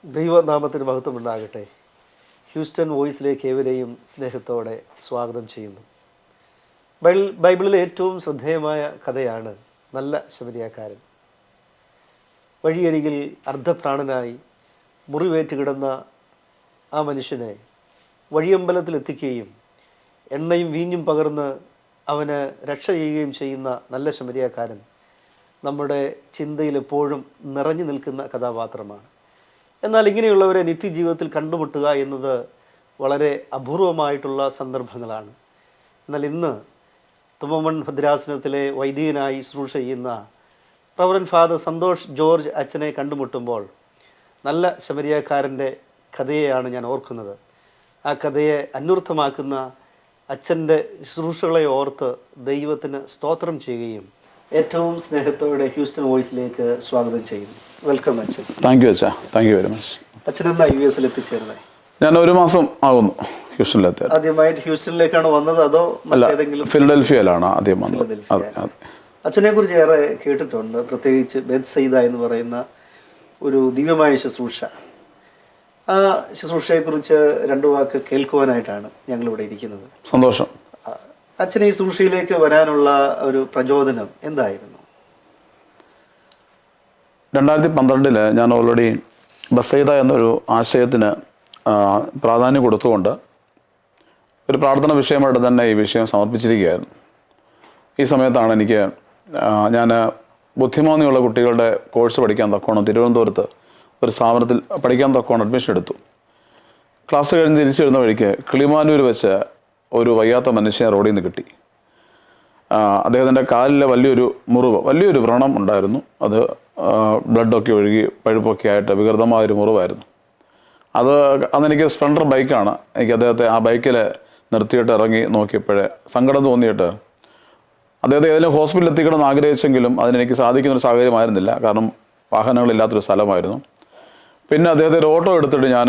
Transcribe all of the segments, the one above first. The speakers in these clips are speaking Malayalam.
ദൈവനാമത്തിന് മഹത്വമുണ്ടാകട്ടെ. ഹ്യൂസ്റ്റൺ വോയിസിലേക്ക് ഏവരെയും സ്നേഹത്തോടെ സ്വാഗതം ചെയ്യുന്നു. ബൈബിളിലെ ഏറ്റവും ശ്രദ്ധേയമായ കഥയാണ് നല്ല ശമരിയാക്കാരൻ. വഴിയരികിൽ അർദ്ധപ്രാണനായി മുറിവേറ്റ് കിടന്ന ആ മനുഷ്യനെ വഴിയമ്പലത്തിലെത്തിക്കുകയും എണ്ണയും വീഞ്ഞും പകർന്ന് അവന് രക്ഷ ചെയ്യുകയും ചെയ്യുന്ന നല്ല ശമരിയാക്കാരൻ നമ്മുടെ ചിന്തയിൽ എപ്പോഴും നിറഞ്ഞു നിൽക്കുന്ന കഥാപാത്രമാണ്. എന്നാൽ ഇങ്ങനെയുള്ളവരെ നിത്യജീവിതത്തിൽ കണ്ടുമുട്ടുക എന്നത് വളരെ അപൂർവമായിട്ടുള്ള സന്ദർഭങ്ങളാണ്. എന്നാൽ ഇന്ന് തുമ്മമൺ ഭദ്രാസനത്തിലെ വൈദികനായി ശുശ്രൂഷ ചെയ്യുന്ന റവറൻ ഫാദർ സന്തോഷ് ജോർജ് അച്ഛനെ കണ്ടുമുട്ടുമ്പോൾ നല്ല ശമരിയാക്കാരൻ്റെ കഥയെയാണ് ഞാൻ ഓർക്കുന്നത്. ആ കഥയെ അന്വർത്ഥമാക്കുന്ന അച്ഛൻ്റെ ശുശ്രൂഷകളെ ഓർത്ത് ദൈവത്തിന് സ്തോത്രം ചെയ്യുകയും ഏറ്റവും സ്നേഹത്തോടെ ഹ്യൂസ്റ്റൺ വോയിസിലേക്ക് സ്വാഗതം ചെയ്യുന്നു. വെൽക്കം അച്ഛൻ. താങ്ക് യു അച്ഛാ. Thank you very much. അച്ഛൻ എന്നാ US എത്തിച്ചേർന്നത്? ഞാൻ 1 മാസം ആകുന്നു ഹ്യൂസ്റ്റണിലെത്തി. ആദ്യമായിട്ട് ഹ്യൂസ്റ്റണിലേക്കാണ് വന്നത് അതോ മറ്റേതെങ്കിലും? ഫിലഡൽഫിയയിലാണ് ആദ്യം വന്നത്. അച്ഛനെ കുറിച്ച് ഏറെ കേട്ടിട്ടുണ്ട്, പ്രത്യേകിച്ച് ബെത്സൈദ എന്ന് പറയുന്ന ഒരു ദിവ്യമായ ശുശ്രൂഷ. ആ ശുശ്രൂഷയെക്കുറിച്ച് 2 വാക്ക് കേൾക്കുവാനായിട്ടാണ് ഞങ്ങളിവിടെ ഇരിക്കുന്നത്. സന്തോഷം. അച്ഛനെ ഈ ശുശ്രൂഷയിലേക്ക് വരാനുള്ള ഒരു പ്രചോദനം എന്തായിരുന്നു? 2012 ഞാൻ ഓൾറെഡി ബസൈദ എന്നൊരു ആശയത്തിന് പ്രാധാന്യം കൊടുത്തുകൊണ്ട് ഒരു പ്രാർത്ഥന വിഷയമായിട്ട് തന്നെ ഈ വിഷയം സമർപ്പിച്ചിരിക്കുകയായിരുന്നു. ഈ സമയത്താണ് ഞാൻ ബുദ്ധിമാന്യമുള്ള കുട്ടികളുടെ കോഴ്സ് പഠിക്കാൻ തക്കോണം തിരുവനന്തപുരത്ത് ഒരു സ്ഥാപനത്തിൽ പഠിക്കാൻ തക്കോണം അഡ്മിഷൻ എടുത്തു. ക്ലാസ് കഴിഞ്ഞ് തിരിച്ചു വരുന്ന വഴിക്ക് കിളിമാനൂർ വെച്ച് ഒരു വയ്യാത്ത മനുഷ്യനെ റോഡിൽ നിന്ന് കിട്ടി. അദ്ദേഹത്തിൻ്റെ കാലിലെ വലിയൊരു വ്രണം ഉണ്ടായിരുന്നു. അത് ബ്ലഡൊക്കെ ഒഴുകി പഴുപ്പൊക്കെ ആയിട്ട് വികൃതമായൊരു മുറിവായിരുന്നു. അന്നെനിക്ക് സ്പ്ലെൻഡർ ബൈക്കാണ്. എനിക്ക് അദ്ദേഹത്തെ ആ ബൈക്കിൽ നിർത്തിയിട്ട് ഇറങ്ങി നോക്കിയപ്പോഴേ സങ്കടം തോന്നിയിട്ട് അദ്ദേഹത്തെ ഏതെങ്കിലും ഹോസ്പിറ്റലിൽ എത്തിക്കണമെന്ന് ആഗ്രഹിച്ചെങ്കിലും അതിനെനിക്ക് സാധിക്കുന്നൊരു സാഹചര്യമായിരുന്നില്ല. കാരണം വാഹനങ്ങളില്ലാത്തൊരു സ്ഥലമായിരുന്നു. പിന്നെ അദ്ദേഹത്തെ ഒരു ഓട്ടോ എടുത്തിട്ട് ഞാൻ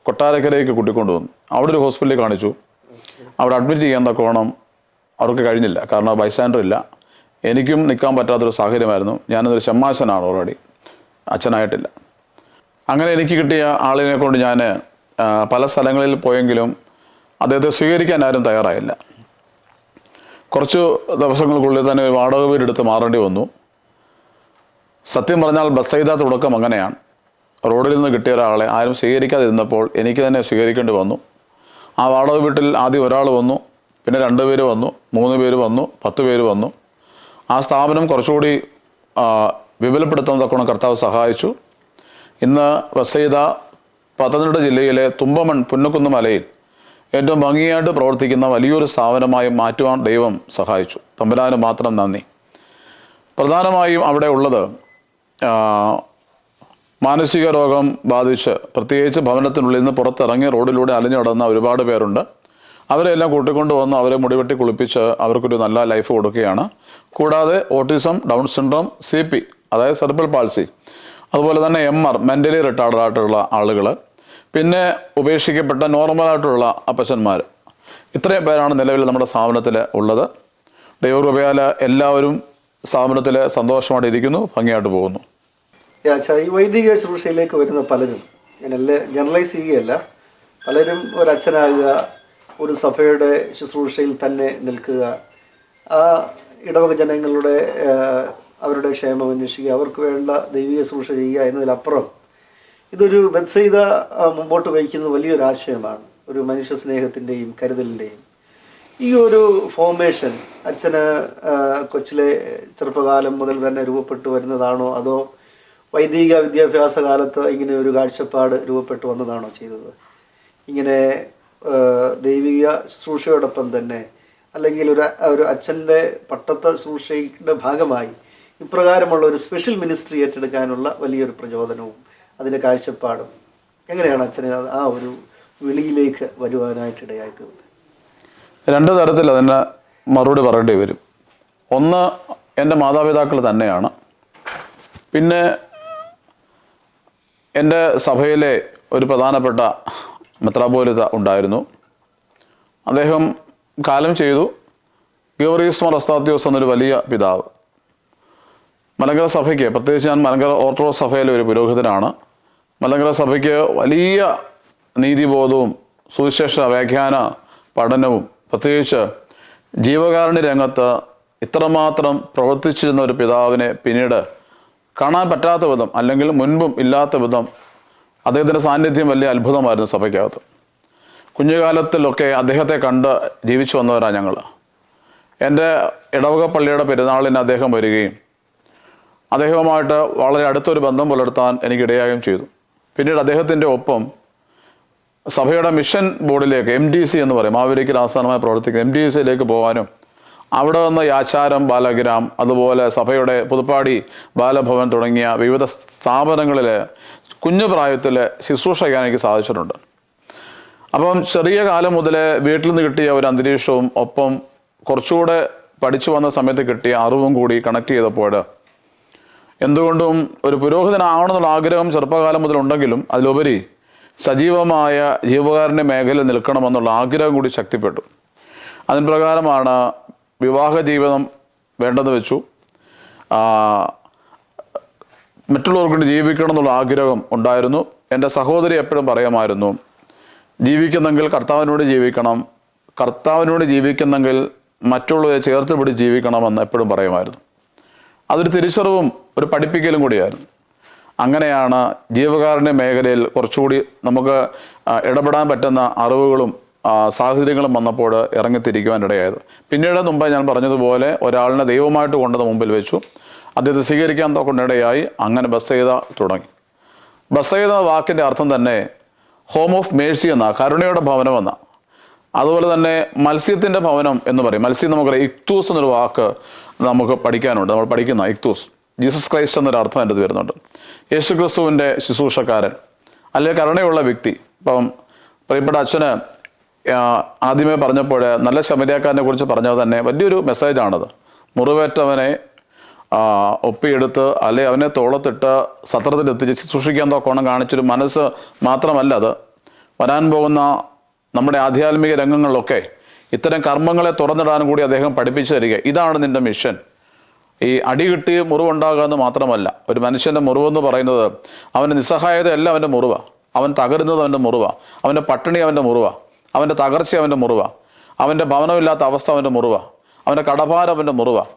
കൊട്ടാരക്കരയ്ക്ക് കൂട്ടിക്കൊണ്ടു വന്നു. അവിടെ ഒരു ഹോസ്പിറ്റലിൽ കാണിച്ചു. അവിടെ അഡ്മിറ്റ് ചെയ്യാൻ തക്കോണം അവർക്ക് കഴിഞ്ഞില്ല. കാരണം ബൈസ്റ്റാൻഡർ ഇല്ല. എനിക്കും നിൽക്കാൻ പറ്റാത്തൊരു സാഹചര്യമായിരുന്നു. ഞാനൊരു ഷമ്മാശനാണ്, ഓൾറെഡി അച്ഛനായിട്ടില്ല. അങ്ങനെ എനിക്ക് കിട്ടിയ ആളിനെ കൊണ്ട് ഞാൻ പല സ്ഥലങ്ങളിൽ പോയെങ്കിലും അദ്ദേഹത്തെ സ്വീകരിക്കാൻ ആരും തയ്യാറായില്ല. കുറച്ച് ദിവസങ്ങൾക്കുള്ളിൽ തന്നെ ഒരു വാടക വീടെടുത്ത് മാറേണ്ടി വന്നു. സത്യം പറഞ്ഞാൽ ബസൈദ തുടക്കം അങ്ങനെയാണ്. റോഡിൽ നിന്ന് കിട്ടിയ ഒരാളെ ആരും സ്വീകരിക്കാതിരുന്നപ്പോൾ എനിക്ക് തന്നെ സ്വീകരിക്കേണ്ടി വന്നു. ആ വാടക വീട്ടിൽ ആദ്യം ഒരാൾ വന്നു, പിന്നെ 2 പേര് വന്നു, 3 പേര് വന്നു, 10 പേര് വന്നു. ആ സ്ഥാപനം കുറച്ചുകൂടി വിപുലപ്പെടുത്താൻ തക്കോണം കർത്താവ് സഹായിച്ചു. ഇന്ന് ബസൈദ പത്തനംതിട്ട ജില്ലയിലെ തുമ്പമൺ പുന്നക്കുന്ന് മലയിൽ ഏറ്റവും ഭംഗിയായിട്ട് പ്രവർത്തിക്കുന്ന വലിയൊരു സ്ഥാപനമായി മാറ്റുവാൻ ദൈവം സഹായിച്ചു. തമ്പുരാന് മാത്രം നന്ദി. പ്രധാനമായും അവിടെ ഉള്ളത് മാനസിക രോഗം ബാധിച്ച് പ്രത്യേകിച്ച് ഭവനത്തിനുള്ളിൽ നിന്ന് പുറത്തിറങ്ങി റോഡിലൂടെ അലഞ്ഞു നടന്ന ഒരുപാട് പേരുണ്ട്. അവരെല്ലാം കൂട്ടിക്കൊണ്ട് വന്ന് അവരെ മുടിവെട്ടി കുളിപ്പിച്ച് അവർക്കൊരു നല്ല ലൈഫ് കൊടുക്കുകയാണ്. കൂടാതെ ഓട്ടിസം, ഡൗൺ സിൻഡ്രോം, CP അതായത് സെറിബ്രൽ പാൾസി, അതുപോലെ തന്നെ MR മെൻ്റലി റിട്ടാർഡ് ആയിട്ടുള്ള ആളുകൾ, പിന്നെ ഉപേക്ഷിക്കപ്പെട്ട നോർമലായിട്ടുള്ള അപ്പച്ചന്മാർ, ഇത്രയും പേരാണ് നിലവിൽ നമ്മുടെ സ്ഥാപനത്തിൽ ഉള്ളത്. ദൈവകൃപയാൽ എല്ലാവരും സ്ഥാപനത്തിൽ സന്തോഷമായിട്ട് ഇരിക്കുന്നു, ഭംഗിയായിട്ട് പോകുന്നു. ഈ വൈദിക ശുശ്രൂഷയിലേക്ക് വരുന്ന പലരും, ഞാനല്ലേ ജനറലൈസ് ചെയ്യുകയല്ല, പലരും ഒരച്ഛനാകുക, ഒരു സഭയുടെ ശുശ്രൂഷയിൽ തന്നെ നിൽക്കുക, ആ ഇടവക ജനങ്ങളുടെ അവരുടെ ക്ഷേമം അന്വേഷിക്കുക, അവർക്ക് വേണ്ട ദൈവിക ശുശ്രൂഷ ചെയ്യുക എന്നതിലപ്പുറം ഇതൊരു ബെത്സൈദ മുമ്പോട്ട് വയ്ക്കുന്നത് വലിയൊരു ആശയമാണ്. ഒരു മനുഷ്യ സ്നേഹത്തിൻ്റെയും കരുതലിൻ്റെയും ഈ ഒരു ഫോർമേഷൻ അച്ഛന് കൊച്ചിലെ ചെറുപ്പകാലം മുതൽ തന്നെ രൂപപ്പെട്ടു വരുന്നതാണോ, അതോ വൈദിക വിദ്യാഭ്യാസ കാലത്ത് ഇങ്ങനെ ഒരു കാഴ്ചപ്പാട് രൂപപ്പെട്ടു വന്നതാണോ ചെയ്തത്? ഇങ്ങനെ ദൈവിക ശുശ്രൂഷയോടൊപ്പം തന്നെ അല്ലെങ്കിൽ ഒരു അച്ഛൻ്റെ പട്ടത്ത ശുശ്രൂഷയുടെ ഭാഗമായി ഇപ്രകാരമുള്ള ഒരു സ്പെഷ്യൽ മിനിസ്ട്രി ഏറ്റെടുക്കാനുള്ള വലിയൊരു പ്രചോദനവും അതിൻ്റെ കാഴ്ചപ്പാടും എങ്ങനെയാണ് അച്ഛനെ ആ ഒരു വിളിയിലേക്ക് വരുവാനായിട്ടിടയായി തീർന്നത്? 2 തരത്തിൽ അതിന് മറുപടി പറയേണ്ടി വരും. ഒന്ന് എൻ്റെ മാതാപിതാക്കൾ തന്നെയാണ്. പിന്നെ എൻ്റെ സഭയിലെ ഒരു പ്രധാനപ്പെട്ട മെത്രാപ്പോലിത്ത ഉണ്ടായിരുന്നു. അദ്ദേഹം കാലം ചെയ്തു. ഗീവർഗീസ് മാർ അസ്താത്യോസ് എന്നൊരു വലിയ പിതാവ്. മലങ്കര സഭയ്ക്ക്, പ്രത്യേകിച്ച് ഞാൻ മലങ്കര ഓർത്തഡോക്സ് സഭയിലെ ഒരു പുരോഹിതനാണ്. മലങ്കര സഭയ്ക്ക് വലിയ നീതിബോധവും സുവിശേഷ വ്യാഖ്യാന പഠനവും പ്രത്യേകിച്ച് ജീവകാരുണ്യ രംഗത്ത് ഇത്രമാത്രം പ്രവർത്തിച്ചിരുന്ന ഒരു പിതാവിനെ പിന്നീട് കാണാൻ പറ്റാത്ത വിധം, അല്ലെങ്കിൽ മുൻപും ഇല്ലാത്ത വിധം അദ്ദേഹത്തിൻ്റെ സാന്നിധ്യം വലിയ അത്ഭുതമായിരുന്നു സഭയ്ക്കകത്ത്. കുഞ്ഞുകാലത്തിലൊക്കെ അദ്ദേഹത്തെ കണ്ട് ജീവിച്ചു വന്നവരാണ് ഞങ്ങൾ. എൻ്റെ ഇടവക പള്ളിയുടെ പെരുന്നാളിന് അദ്ദേഹം വരികയും അദ്ദേഹവുമായിട്ട് വളരെ അടുത്തൊരു ബന്ധം പുലർത്താൻ എനിക്കിടയാകുകയും ചെയ്തു. പിന്നീട് അദ്ദേഹത്തിൻ്റെ ഒപ്പം സഭയുടെ മിഷൻ ബോർഡിലേക്ക്, MDC എന്ന് പറയും, മാവേലിക്കൽ ആസ്ഥാനമായി പ്രവർത്തിക്കുന്ന MDCയിലേക്ക് പോകാനും അവിടെ നിന്ന് യാച്ചാരം ബാലഗ്രാം, അതുപോലെ സഭയുടെ പുതുപ്പാടി ബാലഭവൻ തുടങ്ങിയ വിവിധ സ്ഥാപനങ്ങളിൽ കുഞ്ഞു പ്രായത്തിൽ ശുശ്രൂഷ ചെയ്യാൻ എനിക്ക് സാധിച്ചിട്ടുണ്ട്. അപ്പം ചെറിയ കാലം മുതൽ വീട്ടിൽ നിന്ന് കിട്ടിയ ഒരു അന്തരീക്ഷവും ഒപ്പം കുറച്ചുകൂടെ പഠിച്ചു വന്ന സമയത്ത് കിട്ടിയ അറിവും കൂടി കണക്ട് ചെയ്തപ്പോൾ എന്തുകൊണ്ടും ഒരു പുരോഹിതനാകണമെന്നുള്ള ആഗ്രഹം ചെറുപ്പകാലം മുതലുണ്ടെങ്കിലും അതിലുപരി സജീവമായ ജീവകാരുണ്യ മേഖലയിൽ നിൽക്കണമെന്നുള്ള ആഗ്രഹം കൂടി ശക്തിപ്പെട്ടു. അതിന് പ്രകാരമാണ് വിവാഹ ജീവിതം വേണ്ടെന്ന് വെച്ചു. മറ്റുള്ളവർക്ക് ജീവിക്കണം എന്നുള്ള ആഗ്രഹം ഉണ്ടായിരുന്നു. എൻ്റെ സഹോദരി എപ്പോഴും പറയുമായിരുന്നു, ജീവിക്കുന്നെങ്കിൽ കർത്താവിനോട് ജീവിക്കണം, കർത്താവിനോട് ജീവിക്കുന്നെങ്കിൽ മറ്റുള്ളവരെ ചേർത്ത് പിടിച്ച് ജീവിക്കണമെന്ന് എപ്പോഴും പറയുമായിരുന്നു. അതൊരു തിരിച്ചറിവും ഒരു പഠിപ്പിക്കലും കൂടിയായിരുന്നു. അങ്ങനെയാണ് ജീവകാരുണ്യ മേഖലയിൽ കുറച്ചുകൂടി നമുക്ക് ഇടപെടാൻ പറ്റുന്ന അറിവുകളും സാഹചര്യങ്ങളും വന്നപ്പോൾ ഇറങ്ങിത്തിരിക്കുവാനിടയായത്. പിന്നീട് മുമ്പ് ഞാൻ പറഞ്ഞതുപോലെ ഒരാളിനെ ദൈവമായിട്ട് കൊണ്ടത് മുമ്പിൽ വെച്ചു, അദ്ദേഹത്തെ സ്വീകരിക്കാൻ കൊണ്ടിടയായി. അങ്ങനെ ബസ്സെയ്ത തുടങ്ങി. ബസ്സെയ്ത വാക്കിൻ്റെ അർത്ഥം തന്നെ ഹോം ഓഫ് മേഴ്സി എന്ന, കരുണയുടെ ഭവനം എന്ന. അതുപോലെ തന്നെ മത്സ്യത്തിൻ്റെ ഭവനം എന്ന് പറയും. മത്സ്യം നമുക്കറിയാം, ഇക്തൂസ് എന്നൊരു വാക്ക് നമുക്ക് പഠിക്കാനുണ്ട്. നമ്മൾ പഠിക്കുന്ന ഇക്തൂസ്, ജീസസ് ക്രൈസ്റ്റ് എന്നൊരു അർത്ഥം എൻ്റെ വരുന്നുണ്ട്. യേശു ക്രിസ്തുവിൻ്റെ ശുശ്രൂഷക്കാരൻ, അല്ലെങ്കിൽ കരുണയുള്ള വ്യക്തി. ഇപ്പം പ്രിയപ്പെട്ട അച്ഛന് ആദ്യമേ പറഞ്ഞപ്പോൾ നല്ല ശമരിയാക്കാരനെ കുറിച്ച് പറഞ്ഞത് തന്നെ വലിയൊരു മെസ്സേജാണത്. മുറിവേറ്റവനെ ഒപ്പിയെടുത്ത് അല്ലെ അവനെ തോളത്തിട്ട് സത്രത്തിലെത്തിച്ച് ശുശ്രൂഷിക്കാൻ തോക്കണം കാണിച്ചൊരു മനസ്സ് മാത്രമല്ല അത്. വരാൻ പോകുന്ന നമ്മുടെ ആധ്യാത്മിക രംഗങ്ങളിലൊക്കെ ഇത്തരം കർമ്മങ്ങളെ തുറന്നിടാൻ കൂടി അദ്ദേഹം പഠിപ്പിച്ചു തരിക. ഇതാണ് നിൻ്റെ മിഷൻ. ഈ അടി കിട്ടി മുറിവുണ്ടാകുക എന്ന് മാത്രമല്ല, ഒരു മനുഷ്യൻ്റെ മുറിവെന്ന് പറയുന്നത് അവൻ്റെ നിസ്സഹായതയല്ല അവൻ്റെ മുറിവാണ്, അവൻ തകരുന്നത് അവൻ്റെ മുറിവാണ്, അവൻ്റെ പട്ടിണി അവൻ്റെ മുറിവാണ്, അവൻ്റെ തകർച്ച അവൻ്റെ മുറിവാണ്, അവൻ്റെ ഭവനമില്ലാത്ത അവസ്ഥ അവൻ്റെ മുറിവാണ്, അവൻ്റെ കടഭാരം അവൻ്റെ മുറിവാണ്,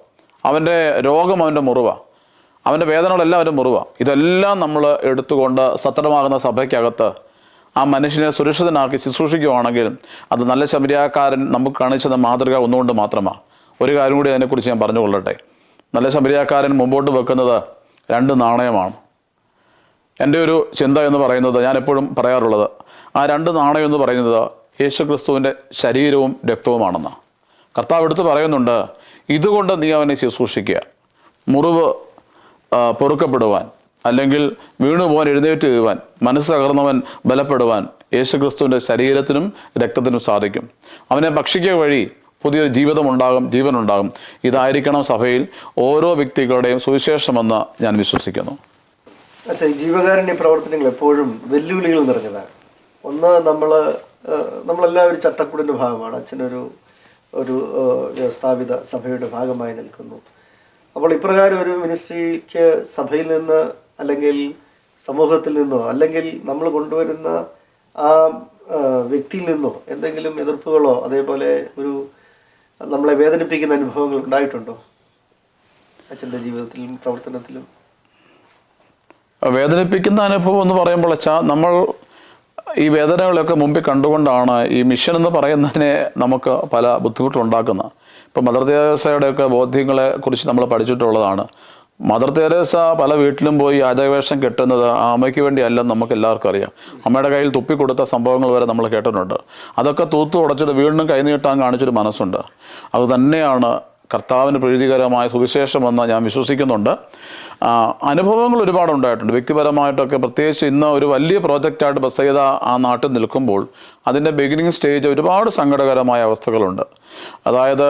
അവൻ്റെ രോഗം അവൻ്റെ മുറിവാണ്, അവൻ്റെ വേദനകളെല്ലാം അവൻ്റെ മുറിവാണ്. ഇതെല്ലാം നമ്മൾ എടുത്തുകൊണ്ട് സത്രമാകുന്ന സഭയ്ക്കകത്ത് ആ മനുഷ്യനെ സുരക്ഷിതനാക്കി ശുശ്രൂഷിക്കുകയാണെങ്കിൽ അത് നല്ല ശമരിയാക്കാരൻ നമുക്ക് കാണിച്ചത് മാതൃക ഒന്നുകൊണ്ട് മാത്രമാണ്. ഒരു കാര്യം കൂടി അതിനെക്കുറിച്ച് ഞാൻ പറഞ്ഞുകൊള്ളട്ടെ. നല്ല ശമരിയാക്കാരൻ മുമ്പോട്ട് വെക്കുന്നത് 2 നാണയമാണ്. എൻ്റെ ഒരു ചിന്ത എന്ന് പറയുന്നത്, ഞാൻ എപ്പോഴും പറയാറുള്ളത്, ആ 2 നാണയം എന്ന് പറയുന്നത് യേശു ക്രിസ്തുവിൻ്റെ ശരീരവും രക്തവുമാണെന്നാണ്. കർത്താവ് എടുത്ത് പറയുന്നുണ്ട്, ഇതുകൊണ്ട് നീ അവനെ ശുശ്രൂഷിക്കുക. മുറിവ് പൊറുക്കപ്പെടുവാൻ, അല്ലെങ്കിൽ വീണുപോകാൻ എഴുന്നേറ്റ് ചെയ്യുവാൻ, മനസ്സ് തകർന്നവൻ ബലപ്പെടുവാൻ യേശു ക്രിസ്തുവിൻ്റെ ശരീരത്തിനും രക്തത്തിനും സാധിക്കും. അവനെ ഭക്ഷിക്കുക വഴി പുതിയൊരു ജീവിതമുണ്ടാകും, ജീവനുണ്ടാകും. ഇതായിരിക്കണം സഭയിൽ ഓരോ വ്യക്തികളുടെയും സുവിശേഷമെന്ന് ഞാൻ വിശ്വസിക്കുന്നു. അച്ഛാ, ഈ ജീവകാരുണ്യ പ്രവർത്തനങ്ങൾ എപ്പോഴും വെല്ലുവിളികൾ നിറഞ്ഞതാണ്. ഒന്ന്, നമ്മളെല്ലാവരും ചട്ടക്കൂടിൻ്റെ ഭാഗമാണ്. അച്ഛനൊരു വ്യവസ്ഥാപിത സഭയുടെ ഭാഗമായി നിൽക്കുന്നു. അപ്പോൾ ഇപ്രകാരം ഒരു മിനിസ്ട്രിക്ക് സഭയിൽ നിന്ന്, അല്ലെങ്കിൽ സമൂഹത്തിൽ നിന്നോ, അല്ലെങ്കിൽ നമ്മൾ കൊണ്ടുവരുന്ന ആ വ്യക്തിയിൽ നിന്നോ എന്തെങ്കിലും എതിർപ്പുകളോ അതേപോലെ നമ്മളെ വേദനിപ്പിക്കുന്ന അനുഭവങ്ങൾ ഉണ്ടായിട്ടുണ്ടോ അച്ഛൻ്റെ ജീവിതത്തിലും പ്രവർത്തനത്തിലും? വേദനിപ്പിക്കുന്ന അനുഭവം എന്ന് പറയുമ്പോൾ അച്ഛാ, നമ്മൾ ഈ വേദനകളൊക്കെ മുമ്പിൽ കണ്ടുകൊണ്ടാണ് ഈ മിഷൻ എന്ന് പറയുന്നതിനെ നമുക്ക് പല ബുദ്ധിമുട്ടുണ്ടാക്കുന്നത്. ഇപ്പം മദർ തെരേസയുടെയൊക്കെ ബോധ്യങ്ങളെ കുറിച്ച് നമ്മൾ പഠിച്ചിട്ടുള്ളതാണ്. മദർ തെരേസ പല വീട്ടിലും പോയി യാചകവേഷം കെട്ടുന്നത് ആ അമ്മയ്ക്ക് വേണ്ടി അല്ലെന്ന് നമുക്ക് എല്ലാവർക്കും അറിയാം. അമ്മയുടെ കയ്യിൽ തുപ്പിക്കൊടുത്ത സംഭവങ്ങൾ വരെ നമ്മൾ കേട്ടിട്ടുണ്ട്. അതൊക്കെ തൂത്തു ഉടച്ചിട്ട് വീണ്ടും കൈനീട്ടാൻ കാണിച്ചൊരു മനസ്സുണ്ട്. അതുതന്നെയാണ് കർത്താവിന് പ്രീതികരമായ സുവിശേഷമെന്ന് ഞാൻ വിശ്വസിക്കുന്നുണ്ട്. അനുഭവങ്ങൾ ഒരുപാടുണ്ടായിട്ടുണ്ട് വ്യക്തിപരമായിട്ടൊക്കെ. പ്രത്യേകിച്ച് ഇന്ന് ഒരു വലിയ പ്രോജക്റ്റായിട്ട് ബസ്സെയ്ത ആ നാട്ടിൽ നിൽക്കുമ്പോൾ അതിൻ്റെ ബിഗിനിങ് സ്റ്റേജ് ഒരുപാട് സങ്കടകരമായ അവസ്ഥകളുണ്ട്. അതായത്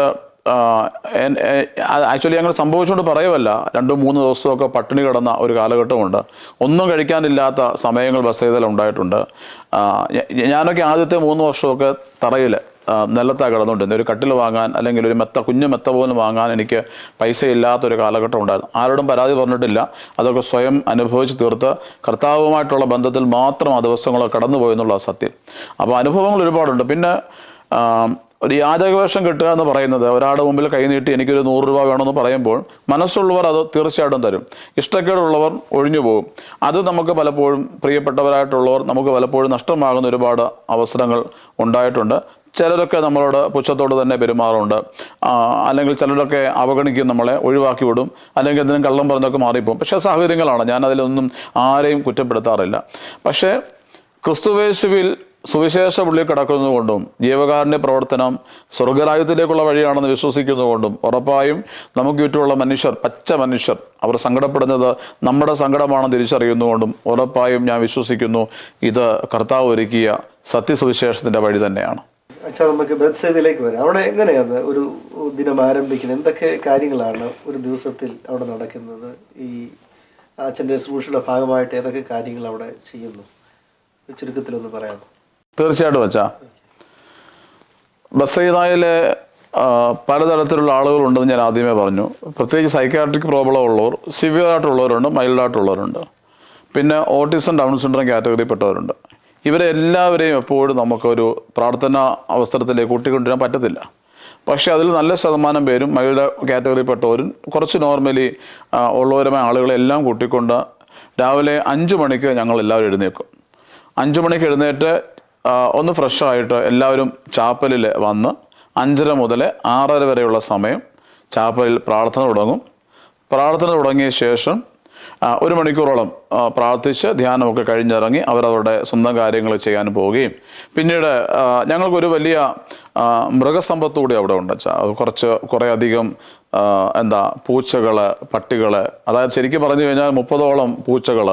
ആക്ച്വലി അങ്ങനെ സംഭവിച്ചുകൊണ്ട് പറയുമല്ല, 2-3 ദിവസമൊക്കെ പട്ടിണി കിടന്ന ഒരു കാലഘട്ടമുണ്ട്. ഒന്നും കഴിക്കാനില്ലാത്ത സമയങ്ങൾ ബസ്സെയ്തൽ ഉണ്ടായിട്ടുണ്ട്. ഞാനൊക്കെ ആദ്യത്തെ 3 വർഷമൊക്കെ തറയിൽ നിലത്താണ് കിടന്നുകൊണ്ടിരുന്നത്. ഒരു കട്ടിൽ വാങ്ങാൻ അല്ലെങ്കിൽ ഒരു കുഞ്ഞു മെത്ത പോലും വാങ്ങാൻ എനിക്ക് പൈസ ഇല്ലാത്തൊരു കാലഘട്ടം ഉണ്ടായിരുന്നു. ആരോടും പരാതി പറഞ്ഞിട്ടില്ല. അതൊക്കെ സ്വയം അനുഭവിച്ച് തീർത്ത് കർത്താവുമായിട്ടുള്ള ബന്ധത്തിൽ മാത്രം ആ ദിവസങ്ങളൊക്കെ കടന്നുപോയി എന്നുള്ള സത്യം. അപ്പോൾ അനുഭവങ്ങൾ ഒരുപാടുണ്ട്. പിന്നെ ഒരു യാചകവേഷം കിട്ടുക എന്ന് പറയുന്നത്, ഒരാളുടെ മുമ്പിൽ കൈ നീട്ടി എനിക്കൊരു 100 രൂപ വേണമെന്ന് പറയുമ്പോൾ മനസ്സുള്ളവർ അത് തീർച്ചയായിട്ടും തരും. ഇഷ്ടക്കേടുള്ളവർ ഒഴിഞ്ഞു പോകും. അത് നമുക്ക് പലപ്പോഴും പ്രിയപ്പെട്ടവരായിട്ടുള്ളവർ നമുക്ക് പലപ്പോഴും നഷ്ടമാകുന്ന ഒരുപാട് അവസരങ്ങൾ ഉണ്ടായിട്ടുണ്ട്. ചിലരൊക്കെ നമ്മളോട് പുച്ഛത്തോട് തന്നെ പെരുമാറുണ്ട്, അല്ലെങ്കിൽ ചിലരൊക്കെ അവഗണിക്കും, നമ്മളെ ഒഴിവാക്കി വിടും, അല്ലെങ്കിൽ എന്തെങ്കിലും കള്ളം പറഞ്ഞൊക്കെ മാറിപ്പോകും. പക്ഷേ സാഹചര്യങ്ങളാണ്, ഞാനതിലൊന്നും ആരെയും കുറ്റപ്പെടുത്താറില്ല. പക്ഷേ ക്രിസ്തുവേശുവിൽ സുവിശേഷ പുള്ളിൽ കിടക്കുന്നതുകൊണ്ടും ജീവകാരുണ്യ പ്രവർത്തനം സ്വർഗരാജ്യത്തിലേക്കുള്ള വഴിയാണെന്ന് വിശ്വസിക്കുന്നതുകൊണ്ടും ഉറപ്പായും നമുക്ക് ചുറ്റുമുള്ള മനുഷ്യർ, പച്ച മനുഷ്യർ, അവർ സങ്കടപ്പെടുന്നത് നമ്മുടെ സങ്കടമാണെന്ന് തിരിച്ചറിയുന്നതുകൊണ്ടും ഉറപ്പായും ഞാൻ വിശ്വസിക്കുന്നു ഇത് കർത്താവ് ഒരുക്കിയ സത്യസുവിശേഷത്തിൻ്റെ വഴി തന്നെയാണ്. അച്ഛാ, നമുക്ക് ബെത്സൈദയിലേക്ക് വരാം. അവിടെ എങ്ങനെയാണ് ഒരു ദിനം ആരംഭിക്കുന്നത്? എന്തൊക്കെ കാര്യങ്ങളാണ് ഒരു ദിവസത്തിൽ അവിടെ നടക്കുന്നത്? ഈ അച്ഛൻ്റെ ശുശ്രൂഷയുടെ ഭാഗമായിട്ട് ഏതൊക്കെ കാര്യങ്ങൾ അവിടെ ചെയ്യുന്നു? ചുരുക്കത്തിലൊന്ന് പറയാമോ? തീർച്ചയായിട്ടും അച്ഛാ. ബെത്സൈദയിലെ പലതരത്തിലുള്ള ആളുകളുണ്ടെന്ന് ഞാൻ ആദ്യമേ പറഞ്ഞു. പ്രത്യേകിച്ച് സൈക്കാട്രിക് പ്രോബ്ലം ഉള്ളവർ, സിവിയറായിട്ടുള്ളവരുണ്ട്, മൈൽഡായിട്ടുള്ളവരുണ്ട്, പിന്നെ ഓട്ടിസം, ഡൗൺ സിൻഡ്രോം കാറ്റഗറിയിൽപ്പെട്ടവരുണ്ട്. ഇവരെ എല്ലാവരെയും എപ്പോഴും നമുക്കൊരു പ്രാർത്ഥന അവസരത്തിലേക്ക് കൂട്ടിക്കൊണ്ടുവരാൻ പറ്റത്തില്ല. പക്ഷേ അതിൽ നല്ല ശതമാനം പേരും മൈൽഡ് കാറ്റഗറിയിൽപ്പെട്ടവരും കുറച്ച് നോർമലി ഉള്ളവരുമായ ആളുകളെല്ലാം കൂട്ടിക്കൊണ്ട് രാവിലെ 5 മണിക്ക് ഞങ്ങൾ എല്ലാവരും എഴുന്നേൽക്കും. 5 മണിക്ക് എഴുന്നേറ്റ് ഒന്ന് ഫ്രഷായിട്ട് എല്ലാവരും ചാപ്പലിൽ വന്ന് 5:30 മുതൽ 6:30 വരെയുള്ള സമയം ചാപ്പലിൽ പ്രാർത്ഥന തുടങ്ങും. പ്രാർത്ഥന തുടങ്ങിയ ശേഷം 1 മണിക്കൂറോളം പ്രാർത്ഥിച്ച് ധ്യാനമൊക്കെ കഴിഞ്ഞിറങ്ങി അവരവരുടെ സ്വന്തം കാര്യങ്ങൾ ചെയ്യാൻ പോവുകയും, പിന്നീട് ഞങ്ങൾക്കൊരു വലിയ മൃഗസമ്പത്ത് കൂടി അവിടെ ഉണ്ട്. കുറേ അധികം പൂച്ചകൾ, പട്ടികൾ, അതായത് ശരിക്കും പറഞ്ഞു കഴിഞ്ഞാൽ 30ഓളം പൂച്ചകൾ,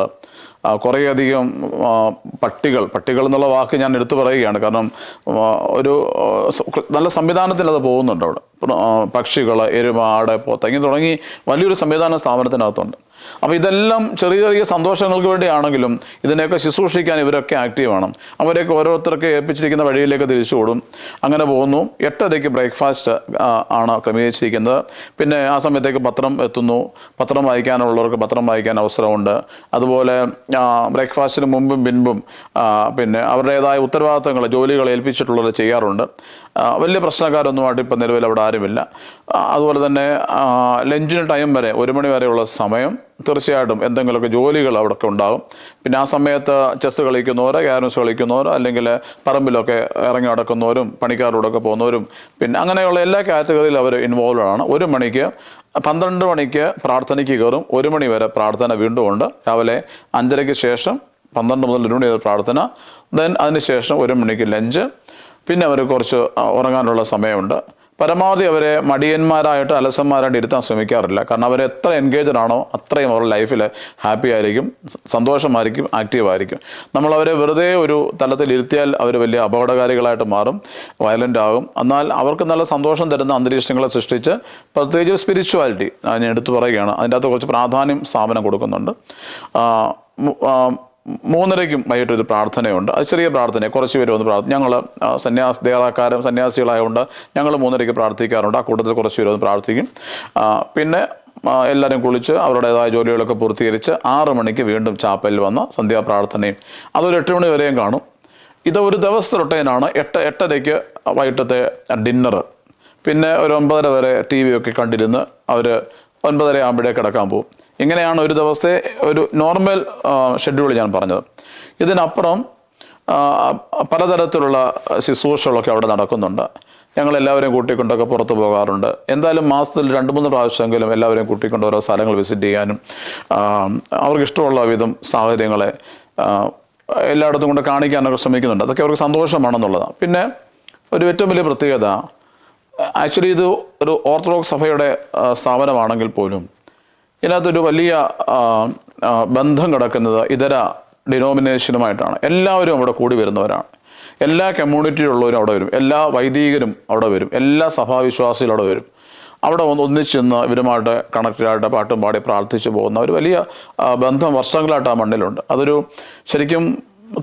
കുറേയധികം പട്ടികൾ എന്നുള്ള വാക്ക് ഞാൻ എടുത്തു പറയുകയാണ്, കാരണം ഒരു നല്ല സംവിധാനത്തിൽ അത് പോകുന്നുണ്ട് അവിടെ. പക്ഷികൾ, എരുമ, ആട്, പോത്ത്, ഇങ്ങനെ തുടങ്ങി വലിയൊരു സംവിധാന സ്ഥാപനത്തിനകത്തുണ്ട്. അപ്പോൾ ഇതെല്ലാം ചെറിയ ചെറിയ സന്തോഷങ്ങൾക്ക് വേണ്ടിയാണെങ്കിലും ഇതിനെയൊക്കെ ശുശ്രൂഷിക്കാൻ ഇവരൊക്കെ ആക്റ്റീവാണ്. അവരെയൊക്കെ ഓരോരുത്തർക്ക് ഏൽപ്പിച്ചിരിക്കുന്ന വഴിയിലേക്ക് തിരിച്ചുവിടും. അങ്ങനെ പോകുന്നു. 8:30 ബ്രേക്ക്ഫാസ്റ്റ് ആണ് ക്രമീകരിച്ചിരിക്കുന്നത്. പിന്നെ ആ സമയത്തേക്ക് പത്രം എത്തുന്നു. പത്രം വായിക്കാനുള്ളവർക്ക് പത്രം വായിക്കാൻ അവസരമുണ്ട്. അതുപോലെ ബ്രേക്ക്ഫാസ്റ്റിന് മുമ്പും പിൻപും പിന്നെ അവരുടേതായ ഉത്തരവാദിത്തങ്ങൾ, ജോലികൾ ഏൽപ്പിച്ചിട്ടുള്ളത് ചെയ്യാറുണ്ട്. വലിയ പ്രശ്നക്കാരൊന്നുമായിട്ട് ഇപ്പം നിലവിൽ അവിടെ ആരുമില്ല. അതുപോലെ തന്നെ ലഞ്ചിന് ടൈം വരെ 1 മണി വരെയുള്ള സമയം തീർച്ചയായിട്ടും എന്തെങ്കിലുമൊക്കെ ജോലികൾ അവിടെയൊക്കെ ഉണ്ടാകും. പിന്നെ ആ സമയത്ത് ചെസ്സ് കളിക്കുന്നവർ, ക്യാരംസ് കളിക്കുന്നവർ, അല്ലെങ്കിൽ പറമ്പിലൊക്കെ ഇറങ്ങി നടക്കുന്നവരും, പണിക്കാരോടൊക്കെ പോകുന്നവരും, പിന്നെ അങ്ങനെയുള്ള എല്ലാ കാറ്റഗറിയിലും അവർ ഇൻവോൾവ് ആണ്. 1 മണിക്ക് 12 മണിക്ക് പ്രാർത്ഥനയ്ക്ക് കയറും. 1 മണി വരെ പ്രാർത്ഥന വീണ്ടും ഉണ്ട്. രാവിലെ 5:30 ശേഷം 12 മുതൽ 1 മണി വരെ പ്രാർത്ഥന. ദെൻ അതിനുശേഷം 1 മണിക്ക് ലഞ്ച്. പിന്നെ അവർ കുറച്ച് ഉറങ്ങാനുള്ള സമയമുണ്ട്. പരമാവധി അവരെ മടിയന്മാരായിട്ട്, അലസന്മാരായിട്ട് ഇരുത്താൻ ശ്രമിക്കാറില്ല. കാരണം അവർ എത്ര എൻഗേജഡ് ആണോ അത്രയും അവരുടെ ലൈഫിൽ ഹാപ്പി ആയിരിക്കും, സന്തോഷമായിരിക്കും, ആക്റ്റീവായിരിക്കും. നമ്മളവരെ വെറുതെ ഒരു തലത്തിൽ ഇരുത്തിയാൽ അവർ വലിയ അപകടകാരികളായിട്ട് മാറും, വയലൻ്റ് ആകും. എന്നാൽ അവർക്ക് നല്ല സന്തോഷം തരുന്ന അന്തരീക്ഷങ്ങളെ സൃഷ്ടിച്ച്, പ്രത്യേകിച്ച് സ്പിരിച്വാലിറ്റി ഞാൻ എടുത്തു പറയുകയാണ്, അതിൻ്റെ അകത്ത് കുറച്ച് പ്രാധാന്യം സ്ഥാപനം കൊടുക്കുന്നുണ്ട്. 3:30 വൈകിട്ടൊരു പ്രാർത്ഥനയുണ്ട്. അത് ചെറിയ പ്രാർത്ഥന, കുറച്ച് പേര് വന്ന് ഞങ്ങൾ സന്യാസികളായതുകൊണ്ട് ഞങ്ങൾ 3:30 പ്രാർത്ഥിക്കാറുണ്ട്. ആ കൂട്ടത്തിൽ കുറച്ച് പേര് വന്ന് പ്രാർത്ഥിക്കും. പിന്നെ എല്ലാവരും കുളിച്ച് അവരുടേതായ ജോലികളൊക്കെ പൂർത്തീകരിച്ച് 6 മണിക്ക് വീണ്ടും ചാപ്പലിൽ വന്ന് സന്ധ്യാപ്രാർത്ഥനയും അതൊരു 8 മണി വരെയും കാണും. ഇത് ഒരു ദിവസത്തെ റൊട്ടീനാണ്. 8:30 വൈകിട്ടത്തെ ഡിന്നറ്. പിന്നെ ഒരു 9:30 വരെ TV ഒക്കെ കണ്ടിരുന്ന് അവർ 9:30 ആകുമ്പോഴേ കിടക്കാൻ പോകും. ഇങ്ങനെയാണ് ഒരു ദിവസത്തെ ഒരു നോർമൽ ഷെഡ്യൂൾ ഞാൻ പറഞ്ഞത്. ഇതിനപ്പുറം പലതരത്തിലുള്ള ശുശ്രൂഷകളൊക്കെ അവിടെ നടക്കുന്നുണ്ട്. ഞങ്ങളെല്ലാവരെയും കൂട്ടിക്കൊണ്ടൊക്കെ പുറത്ത് പോകാറുണ്ട്. എന്തായാലും മാസത്തിൽ 2-3 പ്രാവശ്യമെങ്കിലും എല്ലാവരെയും കൂട്ടിക്കൊണ്ട് ഓരോ സ്ഥലങ്ങൾ വിസിറ്റ് ചെയ്യാനും അവർക്ക് ഇഷ്ടമുള്ള വിധം സാഹചര്യങ്ങളെ എല്ലായിടത്തും കൊണ്ട് കാണിക്കാനൊക്കെ ശ്രമിക്കുന്നുണ്ട്. അതൊക്കെ അവർക്ക് സന്തോഷമാണെന്നുള്ളതാണ്. പിന്നെ ഒരു ഏറ്റവും വലിയ പ്രത്യേകത, ആക്ച്വലി ഇത് ഒരു ഓർത്തഡോക്സ് സഭയുടെ സ്ഥാപനമാണെങ്കിൽ പോലും ഇതിനകത്തൊരു വലിയ ബന്ധം കിടക്കുന്നത് ഇതര ഡിനോമിനേഷനുമായിട്ടാണ്. എല്ലാവരും അവിടെ കൂടി വരുന്നവരാണ്. എല്ലാ കമ്മ്യൂണിറ്റിയിലുള്ളവരും അവിടെ വരും, എല്ലാ വൈദികരും അവിടെ വരും, എല്ലാ സഭാവിശ്വാസികളും അവിടെ വരും. അവിടെ ഒന്നിച്ചെന്ന് ഇവരുമായിട്ട് കണക്റ്റഡായിട്ട് പാട്ടും പാടി പ്രാർത്ഥിച്ചു പോകുന്ന ഒരു വലിയ ബന്ധം വർഷങ്ങളായിട്ട് ആ മണ്ണിലുണ്ട്. അതൊരു ശരിക്കും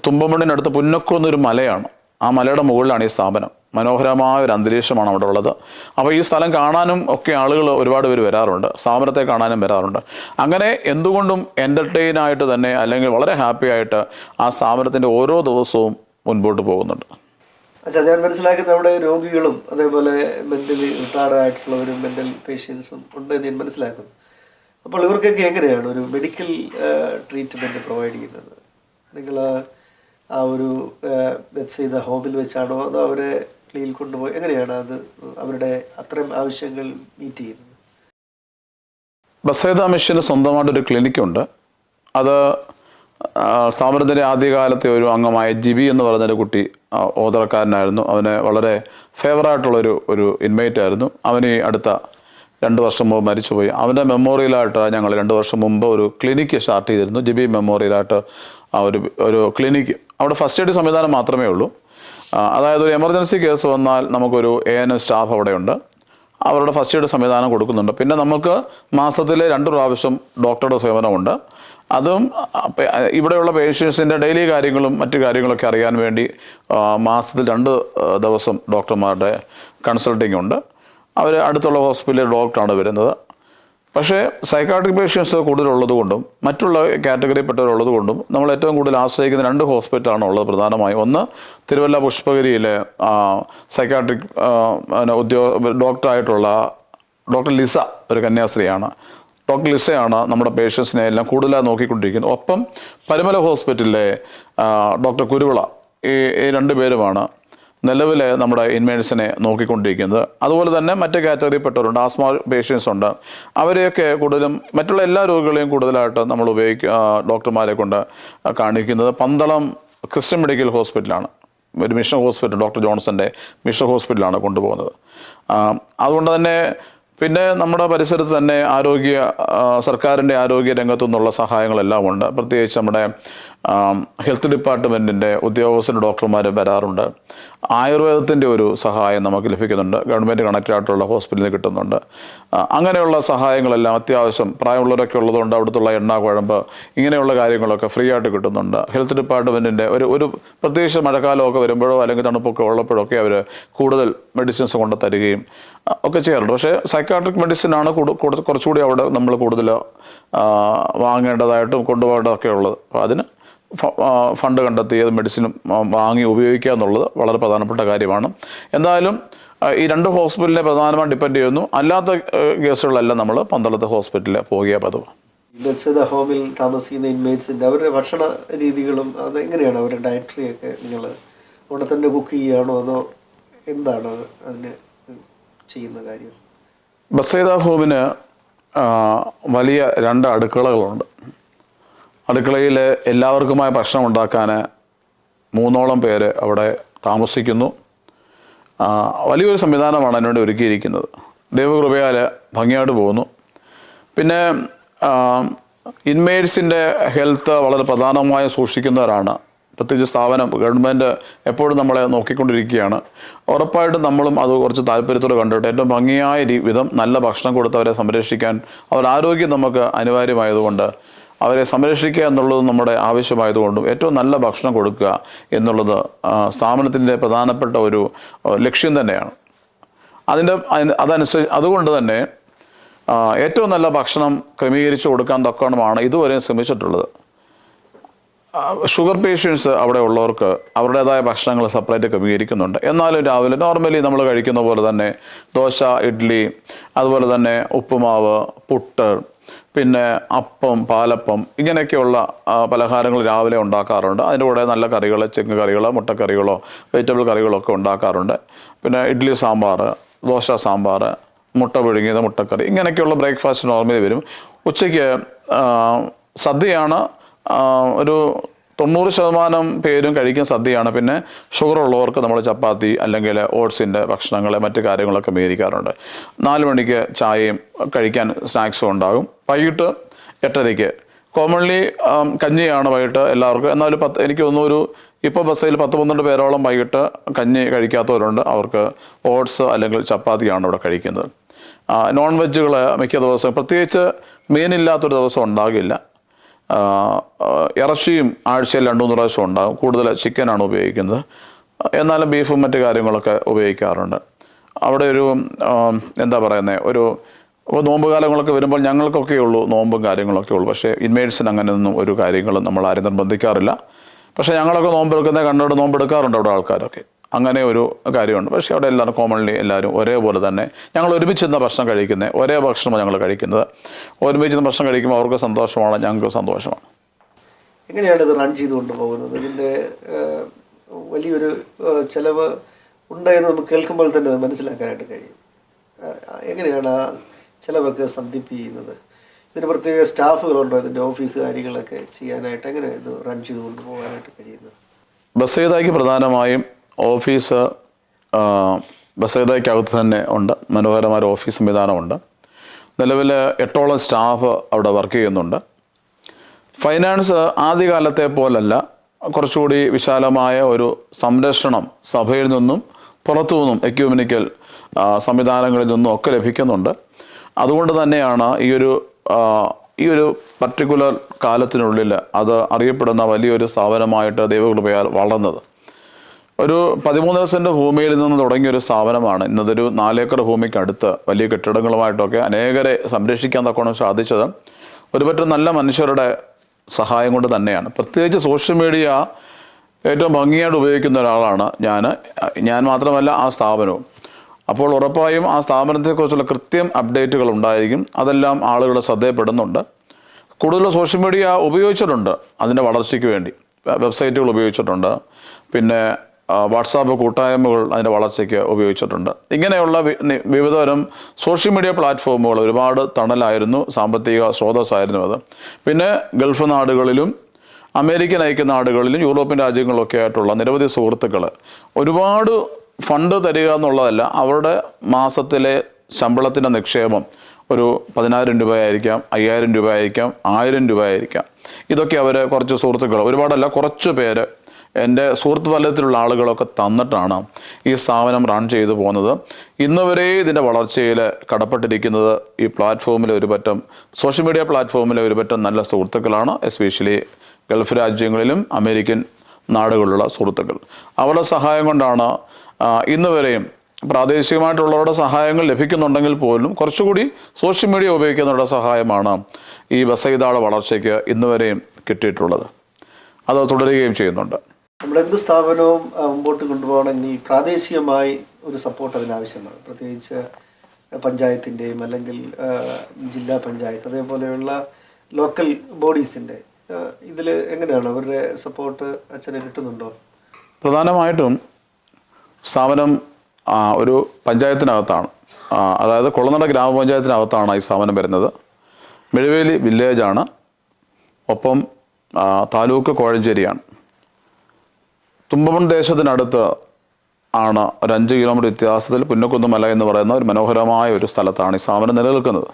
തുമ്പമണ്ണിനടുത്ത് പുന്നക്കുന്നൊരു മലയാണ്. ആ മലയുടെ മുകളിലാണ് ഈ സ്ഥാപനം. മനോഹരമായ ഒരു അന്തരീക്ഷമാണ് അവിടെ ഉള്ളത്. അപ്പോൾ ഈ സ്ഥലം കാണാനും ഒക്കെ ആളുകൾ ഒരുപാട് പേര് വരാറുണ്ട്, സ്ഥാപനത്തെ കാണാനും വരാറുണ്ട്. അങ്ങനെ എന്തുകൊണ്ടും എൻ്റർടൈനായിട്ട് തന്നെ, അല്ലെങ്കിൽ വളരെ ഹാപ്പി ആയിട്ട് ആ സ്ഥാപനത്തിൻ്റെ ഓരോ ദിവസവും മുൻപോട്ട് പോകുന്നുണ്ട്. അച്ഛാ, ഞാൻ മനസ്സിലാക്കുന്ന അവിടെ രോഗികളും അതേപോലെ മെൻ്റലി റിട്ടാർഡ് ആയിട്ടുള്ളവരും മെൻ്റൽ പേഷ്യൻസും ഉണ്ട് എന്ന് ഞാൻ മനസ്സിലാക്കുന്നു. അപ്പോൾ ഇവർക്കൊക്കെ എങ്ങനെയാണ് ഒരു മെഡിക്കൽ ട്രീറ്റ്മെൻറ്റ് പ്രൊവൈഡ് ചെയ്യുന്നത്? നിങ്ങൾ ആ ഒരു ബെത്സൈദ ഹോമിൽ വെച്ചാണോ അതോ അവരെ ക്ലിനിൽ കൊണ്ടുപോയി എങ്ങനെയാണ് അത് അവരുടെ അത്തരം ആവശ്യങ്ങൾ മീറ്റ് ചെയ്യുന്നത്? ബെത്സൈദ മിഷന് സ്വന്തമായിട്ടൊരു ക്ലിനിക്കുണ്ട്. അത് സ്ഥാപനത്തിൻ്റെ ആദ്യകാലത്തെ ഒരു അംഗമായ ജിബി എന്ന് പറയുന്നൊരു കുട്ടി ഓതറക്കാരനായിരുന്നു. അവന് വളരെ ഫേവറായിട്ടുള്ളൊരു ഇൻമേറ്റ് ആയിരുന്നു. അവന് ഈ അടുത്ത 2 വർഷം മുമ്പ് മരിച്ചുപോയി. അവൻ്റെ മെമ്മോറിയലായിട്ട് ഞങ്ങൾ 2 വർഷം മുമ്പ് ഒരു ക്ലിനിക്ക് സ്റ്റാർട്ട് ചെയ്തിരുന്നു. ജിബി മെമ്മോറിയലായിട്ട് ആ ഒരു ക്ലിനിക്ക്. അവിടെ ഫസ്റ്റ് എയ്ഡ് സംവിധാനം മാത്രമേ ഉള്ളൂ. അതായത് ഒരു എമർജൻസി കേസ് വന്നാൽ നമുക്കൊരു ANM സ്റ്റാഫ് അവിടെയുണ്ട്. അവരുടെ ഫസ്റ്റ് എയ്ഡ് സംവിധാനം കൊടുക്കുന്നുണ്ട്. പിന്നെ നമുക്ക് മാസത്തിൽ 2 പ്രാവശ്യം ഡോക്ടറുടെ സേവനമുണ്ട്. അതും ഇവിടെയുള്ള പേഷ്യൻസിൻ്റെ ഡെയിലി കാര്യങ്ങളും മറ്റു കാര്യങ്ങളൊക്കെ അറിയാൻ വേണ്ടി മാസത്തിൽ 2 ദിവസം ഡോക്ടർമാരുടെ കൺസൾട്ടിംഗ് ഉണ്ട്. അവർ അടുത്തുള്ള ഹോസ്പിറ്റലിൽ ഡോക്ടറാണ് വരുന്നത്. പക്ഷേ സൈക്കാട്രിക് പേഷ്യൻസ് കൂടുതലുള്ളത് കൊണ്ടും മറ്റുള്ള കാറ്റഗറിയിൽപ്പെട്ടവരുള്ളത് കൊണ്ടും നമ്മൾ ഏറ്റവും കൂടുതൽ ആശ്രയിക്കുന്ന 2 ഹോസ്പിറ്റലാണ് ഉള്ളത് പ്രധാനമായും. ഒന്ന് തിരുവല്ല പുഷ്പഗിരിയിലെ സൈക്കാട്രിക് ഡോക്ടറായിട്ടുള്ള ഡോക്ടർ ലിസ, ഒരു കന്യാസ്ത്രീയാണ്. ഡോക്ടർ ലിസയാണ് നമ്മുടെ പേഷ്യൻസിനെ എല്ലാം കൂടുതലായി നോക്കിക്കൊണ്ടിരിക്കുന്നത്. ഒപ്പം പരുമല ഹോസ്പിറ്റലിലെ ഡോക്ടർ കുരുവിള, ഈ 2 പേരുമാണ് നിലവിൽ നമ്മുടെ ഇൻമേറ്റ്സിനെ നോക്കിക്കൊണ്ടിരിക്കുന്നത്. അതുപോലെ തന്നെ മറ്റ് കാറ്റഗറിയിൽപ്പെട്ടവരുണ്ട്, ആസ്മ പേഷ്യൻസ് ഉണ്ട്. അവരെയൊക്കെ കൂടുതലും മറ്റുള്ള എല്ലാ രോഗികളെയും കൂടുതലായിട്ട് നമ്മൾ ഡോക്ടർമാരെ കൊണ്ട് കാണിക്കുന്നത് പന്തളം ക്രിസ്ത്യൻ മെഡിക്കൽ ഹോസ്പിറ്റലാണ്. ഒരു മിഷൻ ഹോസ്പിറ്റൽ, ഡോക്ടർ ജോൺസൻ്റെ മിഷൻ ഹോസ്പിറ്റലാണ് കൊണ്ടുപോകുന്നത്. അതുകൊണ്ട് തന്നെ പിന്നെ നമ്മുടെ പരിസരത്ത് തന്നെ സർക്കാരിൻ്റെ ആരോഗ്യ രംഗത്തു നിന്നുള്ള സഹായങ്ങളെല്ലാം ഉണ്ട്. പ്രത്യേകിച്ച് നമ്മുടെ ഹെൽത്ത് ഡിപ്പാർട്ട്മെൻറ്റിൻ്റെ ഉദ്യോഗസ്ഥരും ഡോക്ടർമാരും വരാറുണ്ട്. ആയുർവേദത്തിൻ്റെ ഒരു സഹായം നമുക്ക് ലഭിക്കുന്നുണ്ട്, ഗവൺമെൻറ് കണക്റ്റഡ് ആയിട്ടുള്ള ഹോസ്പിറ്റലിൽ കിട്ടുന്നുണ്ട്. അങ്ങനെയുള്ള സഹായങ്ങളെല്ലാം അത്യാവശ്യം പ്രായമുള്ളവരൊക്കെ ഉള്ളതുകൊണ്ട് അവിടുത്തെ എണ്ണ കുഴമ്പ് ഇങ്ങനെയുള്ള കാര്യങ്ങളൊക്കെ ഫ്രീ ആയിട്ട് കിട്ടുന്നുണ്ട്. ഹെൽത്ത് ഡിപ്പാർട്ട്മെൻറ്റിൻ്റെ ഒരു പ്രത്യേകിച്ച് മഴക്കാലമൊക്കെ വരുമ്പോഴോ അല്ലെങ്കിൽ തണുപ്പൊക്കെ ഉള്ളപ്പോഴോ ഒക്കെ അവർ കൂടുതൽ മെഡിസിൻസ് കൊണ്ട് തരികയും ഒക്കെ ചെയ്യാറുണ്ട്. പക്ഷേ സൈക്കാട്രിക് മെഡിസിനാണ് കുറച്ചുകൂടി അവിടെ നമ്മൾ കൂടുതൽ വാങ്ങേണ്ടതായിട്ടും കൊണ്ടുപോകേണ്ടതൊക്കെ ഉള്ളത്. അപ്പോൾ അതിന് ഫണ്ട് കണ്ടെത്തി ഏത് മെഡിസിനും വാങ്ങി ഉപയോഗിക്കുക എന്നുള്ളത് വളരെ പ്രധാനപ്പെട്ട കാര്യമാണ്. എന്തായാലും ഈ 2 ഹോസ്പിറ്റലിനെ പ്രധാനമായും ഡിപ്പെൻഡ് ചെയ്യുന്നു. അല്ലാത്ത കേസുകളെല്ലാം നമ്മൾ പന്തളത്തെ ഹോസ്പിറ്റലിൽ പോകുക പതിവ്. ബെത്സൈദ ഹോമിൽ താമസിക്കുന്ന ഇൻമേറ്റ്സിൻ്റെ അവരുടെ ഭക്ഷണ രീതികളും അത് എങ്ങനെയാണ്? അവരുടെ ഡയറ്ററിയൊക്കെ നിങ്ങൾ അവിടെ തന്നെ കുക്ക് ചെയ്യുകയാണോ അതോ എന്താണ് അതിന് ചെയ്യുന്ന കാര്യം? ബെത്സൈദ ഹോമിന് വലിയ 2 അടുക്കളകളുണ്ട്. അടുക്കളയിൽ എല്ലാവർക്കുമായ ഭക്ഷണം ഉണ്ടാക്കാൻ 3ഓളം പേര് അവിടെ താമസിക്കുന്നു. വലിയൊരു സംവിധാനമാണ് അതിനുവേണ്ടി ഒരുക്കിയിരിക്കുന്നത്. ദൈവകൃപയാൽ ഭംഗിയായിട്ട് പോകുന്നു. പിന്നെ ഇൻമേറ്റ്സിൻ്റെ ഹെൽത്ത് വളരെ പ്രധാനമായി സൂക്ഷിക്കുന്നവരാണ്. പ്രത്യേകിച്ച് സ്ഥാപനം, ഗവൺമെൻറ് എപ്പോഴും നമ്മളെ നോക്കിക്കൊണ്ടിരിക്കുകയാണ്. ഉറപ്പായിട്ടും നമ്മളും അത് കുറച്ച് താല്പര്യത്തോടെ കണ്ടിട്ട് ഏറ്റവും ഭംഗിയായ വിധം നല്ല ഭക്ഷണം കൊടുത്തവരെ സംരക്ഷിക്കാൻ, അവരുടെ ആരോഗ്യം നമുക്ക് അനിവാര്യമായതുകൊണ്ട് അവരെ സംരക്ഷിക്കുക എന്നുള്ളത് നമ്മുടെ ആവശ്യമായതുകൊണ്ടും ഏറ്റവും നല്ല ഭക്ഷണം കൊടുക്കുക എന്നുള്ളത് സ്ഥാപനത്തിൻ്റെ പ്രധാനപ്പെട്ട ഒരു ലക്ഷ്യം തന്നെയാണ്. അതുകൊണ്ട് തന്നെ ഏറ്റവും നല്ല ഭക്ഷണം ക്രമീകരിച്ച് കൊടുക്കാൻ തക്കവണ്ണമാണ് ഇതുവരെ ശ്രമിച്ചിട്ടുള്ളത്. ഷുഗർ പേഷ്യൻസ് അവിടെ ഉള്ളവർക്ക് അവരുടേതായ ഭക്ഷണങ്ങൾ സെപ്പറേറ്റ് ക്രമീകരിക്കുന്നുണ്ട്. എന്നാലും രാവിലെ നോർമലി നമ്മൾ കഴിക്കുന്ന പോലെ തന്നെ ദോശ, ഇഡ്ഡലി, അതുപോലെ തന്നെ ഉപ്പുമാവ്, പുട്ട്, പിന്നെ അപ്പം, പാലപ്പം ഇങ്ങനെയൊക്കെയുള്ള പലഹാരങ്ങൾ രാവിലെ ഉണ്ടാക്കാറുണ്ട്. അതിൻ്റെ കൂടെ നല്ല കറികൾ, ചിക്കൻ കറികളോ മുട്ടക്കറികളോ വെജിറ്റബിൾ കറികളോ ഒക്കെ ഉണ്ടാക്കാറുണ്ട്. പിന്നെ ഇഡ്ഡലി സാമ്പാർ, ദോശ സാമ്പാർ, മുട്ട പുഴുങ്ങിയത്, മുട്ടക്കറി ഇങ്ങനെയൊക്കെയുള്ള ബ്രേക്ക്ഫാസ്റ്റ് നോർമലി വരും. ഉച്ചയ്ക്ക് സദ്യയാണ്. ഒരു 90% പേരും കഴിക്കുന്ന സദ്യയാണ്. പിന്നെ ഷുഗർ ഉള്ളവർക്ക് നമ്മൾ ചപ്പാത്തി അല്ലെങ്കിൽ ഓട്സിൻ്റെ ഭക്ഷണങ്ങൾ മറ്റു കാര്യങ്ങളൊക്കെ മേടിക്കാറുണ്ട്. 4 മണിക്ക് ചായയും കഴിക്കാൻ സ്നാക്സും ഉണ്ടാകും. വൈകിട്ട് 8:30 കോമൺലി കഞ്ഞിയാണ് വൈകിട്ട് എല്ലാവർക്കും. എന്നാലും എനിക്ക് തോന്നുന്നു ഇപ്പോൾ ബസ്സിൽ 10-12 പേരോളം വൈകിട്ട് കഞ്ഞി കഴിക്കാത്തവരുണ്ട്. അവർക്ക് ഓട്സ് അല്ലെങ്കിൽ ചപ്പാത്തിയാണ് ഇവിടെ കഴിക്കുന്നത്. നോൺ വെജുകൾ മിക്ക ദിവസവും, പ്രത്യേകിച്ച് മീനില്ലാത്തൊരു ദിവസം ഉണ്ടാകില്ല. ഇറച്ചിയും ആഴ്ചയിൽ 2-3 പ്രാവശ്യം ഉണ്ടാകും. കൂടുതൽ ചിക്കനാണ് ഉപയോഗിക്കുന്നത്. എന്നാലും ബീഫും മറ്റു കാര്യങ്ങളൊക്കെ ഉപയോഗിക്കാറുണ്ട്. അവിടെ ഒരു എന്താ പറയുന്നത്, ഒരു നോമ്പ് കാലങ്ങളൊക്കെ വരുമ്പോൾ ഞങ്ങൾക്കൊക്കെ ഉള്ളൂ നോമ്പും കാര്യങ്ങളൊക്കെ ഉള്ളൂ. പക്ഷേ ഇൻമേറ്റ്സിന് അങ്ങനെയൊന്നും ഒരു കാര്യങ്ങളും നമ്മൾ ആരും നിർബന്ധിക്കാറില്ല. പക്ഷേ ഞങ്ങളൊക്കെ നോമ്പെടുക്കുന്ന കണ്ടോട് നോമ്പെടുക്കാറുണ്ട് അവിടെ ആൾക്കാരൊക്കെ. അങ്ങനെ ഒരു കാര്യമുണ്ട്. പക്ഷേ അവിടെ എല്ലാവരും കോമൺലി എല്ലാവരും ഒരേപോലെ തന്നെ ഞങ്ങൾ ഒരുമിച്ച് നിന്ന് ഭക്ഷണം കഴിക്കുന്നത്, ഒരേ ഭക്ഷണമാണ് ഞങ്ങൾ കഴിക്കുന്നത്. ഒരുമിച്ച് നിന്ന് ഭക്ഷണം കഴിക്കുമ്പോൾ അവർക്ക് സന്തോഷമാണ്, ഞങ്ങൾക്ക് സന്തോഷമാണ്. എങ്ങനെയാണ് ഇത് റൺ ചെയ്ത് കൊണ്ടുപോകുന്നത്? ഇതിൻ്റെ വലിയൊരു ചിലവ് ഉണ്ടെന്ന് നമുക്ക് കേൾക്കുമ്പോൾ തന്നെ അത് മനസ്സിലാക്കാനായിട്ട് കഴിയും. എങ്ങനെയാണ് ആ ചിലവൊക്കെ സന്ധിപ്പ് ചെയ്യുന്നത്? ഇതിന് പ്രത്യേക സ്റ്റാഫുകളുണ്ടോ ഇതിൻ്റെ ഓഫീസ് കാര്യങ്ങളൊക്കെ ചെയ്യാനായിട്ട്? എങ്ങനെ ഇത് റൺ ചെയ്ത് കൊണ്ടുപോകാനായിട്ട് കഴിയുന്നത്? ബസീദയ്ക്ക് പ്രധാനമായും ഓഫീസ് ബസീദയ്ക്കകത്ത് തന്നെ ഉണ്ട്. മനോഹരമായ ഓഫീസ് സംവിധാനമുണ്ട്. നിലവിൽ 8ഓളം സ്റ്റാഫ് അവിടെ വർക്ക് ചെയ്യുന്നുണ്ട്. ഫൈനാൻസ് ആദ്യകാലത്തെ പോലല്ല, കുറച്ചുകൂടി വിശാലമായ ഒരു സംരക്ഷണം സഭയിൽ നിന്നും പുറത്തു നിന്നും എക്യൂമെനിക്കൽ സംവിധാനങ്ങളിൽ നിന്നും ഒക്കെ ലഭിക്കുന്നുണ്ട്. അതുകൊണ്ട് തന്നെയാണ് ഈ ഒരു പർട്ടിക്കുലർ കാലത്തിനുള്ളിൽ അത് അറിയപ്പെടുന്ന വലിയൊരു സ്ഥാപനമായിട്ട് ദൈവകൃപയാൽ വളർന്നത്. ഒരു 13 സെൻറ്റ് ഭൂമിയിൽ നിന്ന് തുടങ്ങിയൊരു സ്ഥാപനമാണ് ഇന്നതൊരു 4 ഏക്കർ ഭൂമിക്കടുത്ത് വലിയ കെട്ടിടങ്ങളുമായിട്ടൊക്കെ അനേകരെ സംരക്ഷിക്കാൻ തക്കോണം സാധിച്ചത് ഒരുപറ്റം നല്ല മനുഷ്യരുടെ സഹായം കൊണ്ട് തന്നെയാണ്. പ്രത്യേകിച്ച് സോഷ്യൽ മീഡിയ ഏറ്റവും ഭംഗിയായിട്ട് ഉപയോഗിക്കുന്ന ഒരാളാണ് ഞാൻ മാത്രമല്ല ആ സ്ഥാപനവും. അപ്പോൾ ഉറപ്പായും ആ സ്ഥാപനത്തെക്കുറിച്ചുള്ള കൃത്യം അപ്ഡേറ്റുകൾ ഉണ്ടായിരിക്കും. അതെല്ലാം ആളുകളുടെ ശ്രദ്ധയപ്പെടുന്നുണ്ട്. കൂടുതൽ സോഷ്യൽ മീഡിയ ഉപയോഗിച്ചിട്ടുണ്ട് അതിൻ്റെ വളർച്ചയ്ക്ക് വേണ്ടി. വെബ്സൈറ്റുകൾ ഉപയോഗിച്ചിട്ടുണ്ട്, പിന്നെ വാട്സാപ്പ് കൂട്ടായ്മകൾ അതിൻ്റെ വളർച്ചയ്ക്ക് ഉപയോഗിച്ചിട്ടുണ്ട്. ഇങ്ങനെയുള്ള വിവിധതരം സോഷ്യൽ മീഡിയ പ്ലാറ്റ്ഫോമുകൾ ഒരുപാട് തണലായിരുന്നു, സാമ്പത്തിക സ്രോതസ്സായിരുന്നു അത്. പിന്നെ ഗൾഫ് നാടുകളിലും അമേരിക്കൻ ഐക്യ നാടുകളിലും യൂറോപ്യൻ രാജ്യങ്ങളിലൊക്കെ ആയിട്ടുള്ള നിരവധി സുഹൃത്തുക്കൾ ഒരുപാട് ഫണ്ട് തരിക എന്നുള്ളതല്ല, അവരുടെ മാസത്തിലെ ശമ്പളത്തിൻ്റെ നിക്ഷേപം ഒരു 10,000 രൂപയായിരിക്കാം, 5,000 രൂപയായിരിക്കാം, 1,000 രൂപയായിരിക്കാം. ഇതൊക്കെ അവർ കുറച്ച് സുഹൃത്തുക്കൾ, ഒരുപാടല്ല കുറച്ച് പേര്, എൻ്റെ സുഹൃത്ത് വലയത്തിലുള്ള ആളുകളൊക്കെ തന്നിട്ടാണ് ഈ സ്ഥാപനം റൺ ചെയ്തു പോകുന്നത്. ഇന്ന് വരെ ഇതിൻ്റെ വളർച്ചയിൽ കടപ്പെട്ടിരിക്കുന്നത് ഈ പ്ലാറ്റ്ഫോമിലെ ഒരുപറ്റം സോഷ്യൽ മീഡിയ പ്ലാറ്റ്ഫോമിലെ ഒരുപറ്റം നല്ല സുഹൃത്തുക്കളാണ്. എസ്പെഷ്യലി ഗൾഫ് രാജ്യങ്ങളിലും അമേരിക്കൻ നാടുകളിലുള്ള സുഹൃത്തുക്കൾ. അവരുടെ സഹായം കൊണ്ടാണ് ഇന്ന് വരെയും പ്രാദേശികമായിട്ടുള്ളവരുടെ സഹായങ്ങൾ ലഭിക്കുന്നുണ്ടെങ്കിൽ പോലും കുറച്ചുകൂടി സോഷ്യൽ മീഡിയ ഉപയോഗിക്കുന്നവരുടെ സഹായമാണ് ഈ ബസീദയുടെ വളർച്ചയ്ക്ക് ഇന്ന് വരെയും കിട്ടിയിട്ടുള്ളത്. അത് തുടരുകയും ചെയ്യുന്നുണ്ട്. നമ്മളെന്ത് സ്ഥാപനവും മുമ്പോട്ട് കൊണ്ടുപോകണമെങ്കിൽ പ്രാദേശികമായി ഒരു സപ്പോർട്ട് അതിനാവശ്യമാണ്. പ്രത്യേകിച്ച് പഞ്ചായത്തിൻ്റെയും അല്ലെങ്കിൽ ജില്ലാ പഞ്ചായത്ത് അതേപോലെയുള്ള ലോക്കൽ ബോഡീസിൻ്റെ ഇതിൽ എങ്ങനെയാണ് അവരുടെ സപ്പോർട്ട് അച്ഛന് കിട്ടുന്നുണ്ടോ? പ്രധാനമായിട്ടും സ്ഥാപനം ഒരു പഞ്ചായത്തിനകത്താണ്, അതായത് കുളനട ഗ്രാമപഞ്ചായത്തിനകത്താണ് ഈ സ്ഥാപനം വരുന്നത്. മെഴുവേലി വില്ലേജാണ്, ഒപ്പം താലൂക്ക് കോഴഞ്ചേരിയാണ്. തുമ്പമൺ ദേശത്തിനടുത്ത് ആണ്, ഒരു 5 കിലോമീറ്റർ വ്യത്യാസത്തിൽ പുന്നക്കുന്ന് മല എന്ന് പറയുന്ന ഒരു മനോഹരമായ ഒരു സ്ഥലത്താണ് ഈ സ്ഥാപനം നിലനിൽക്കുന്നത്.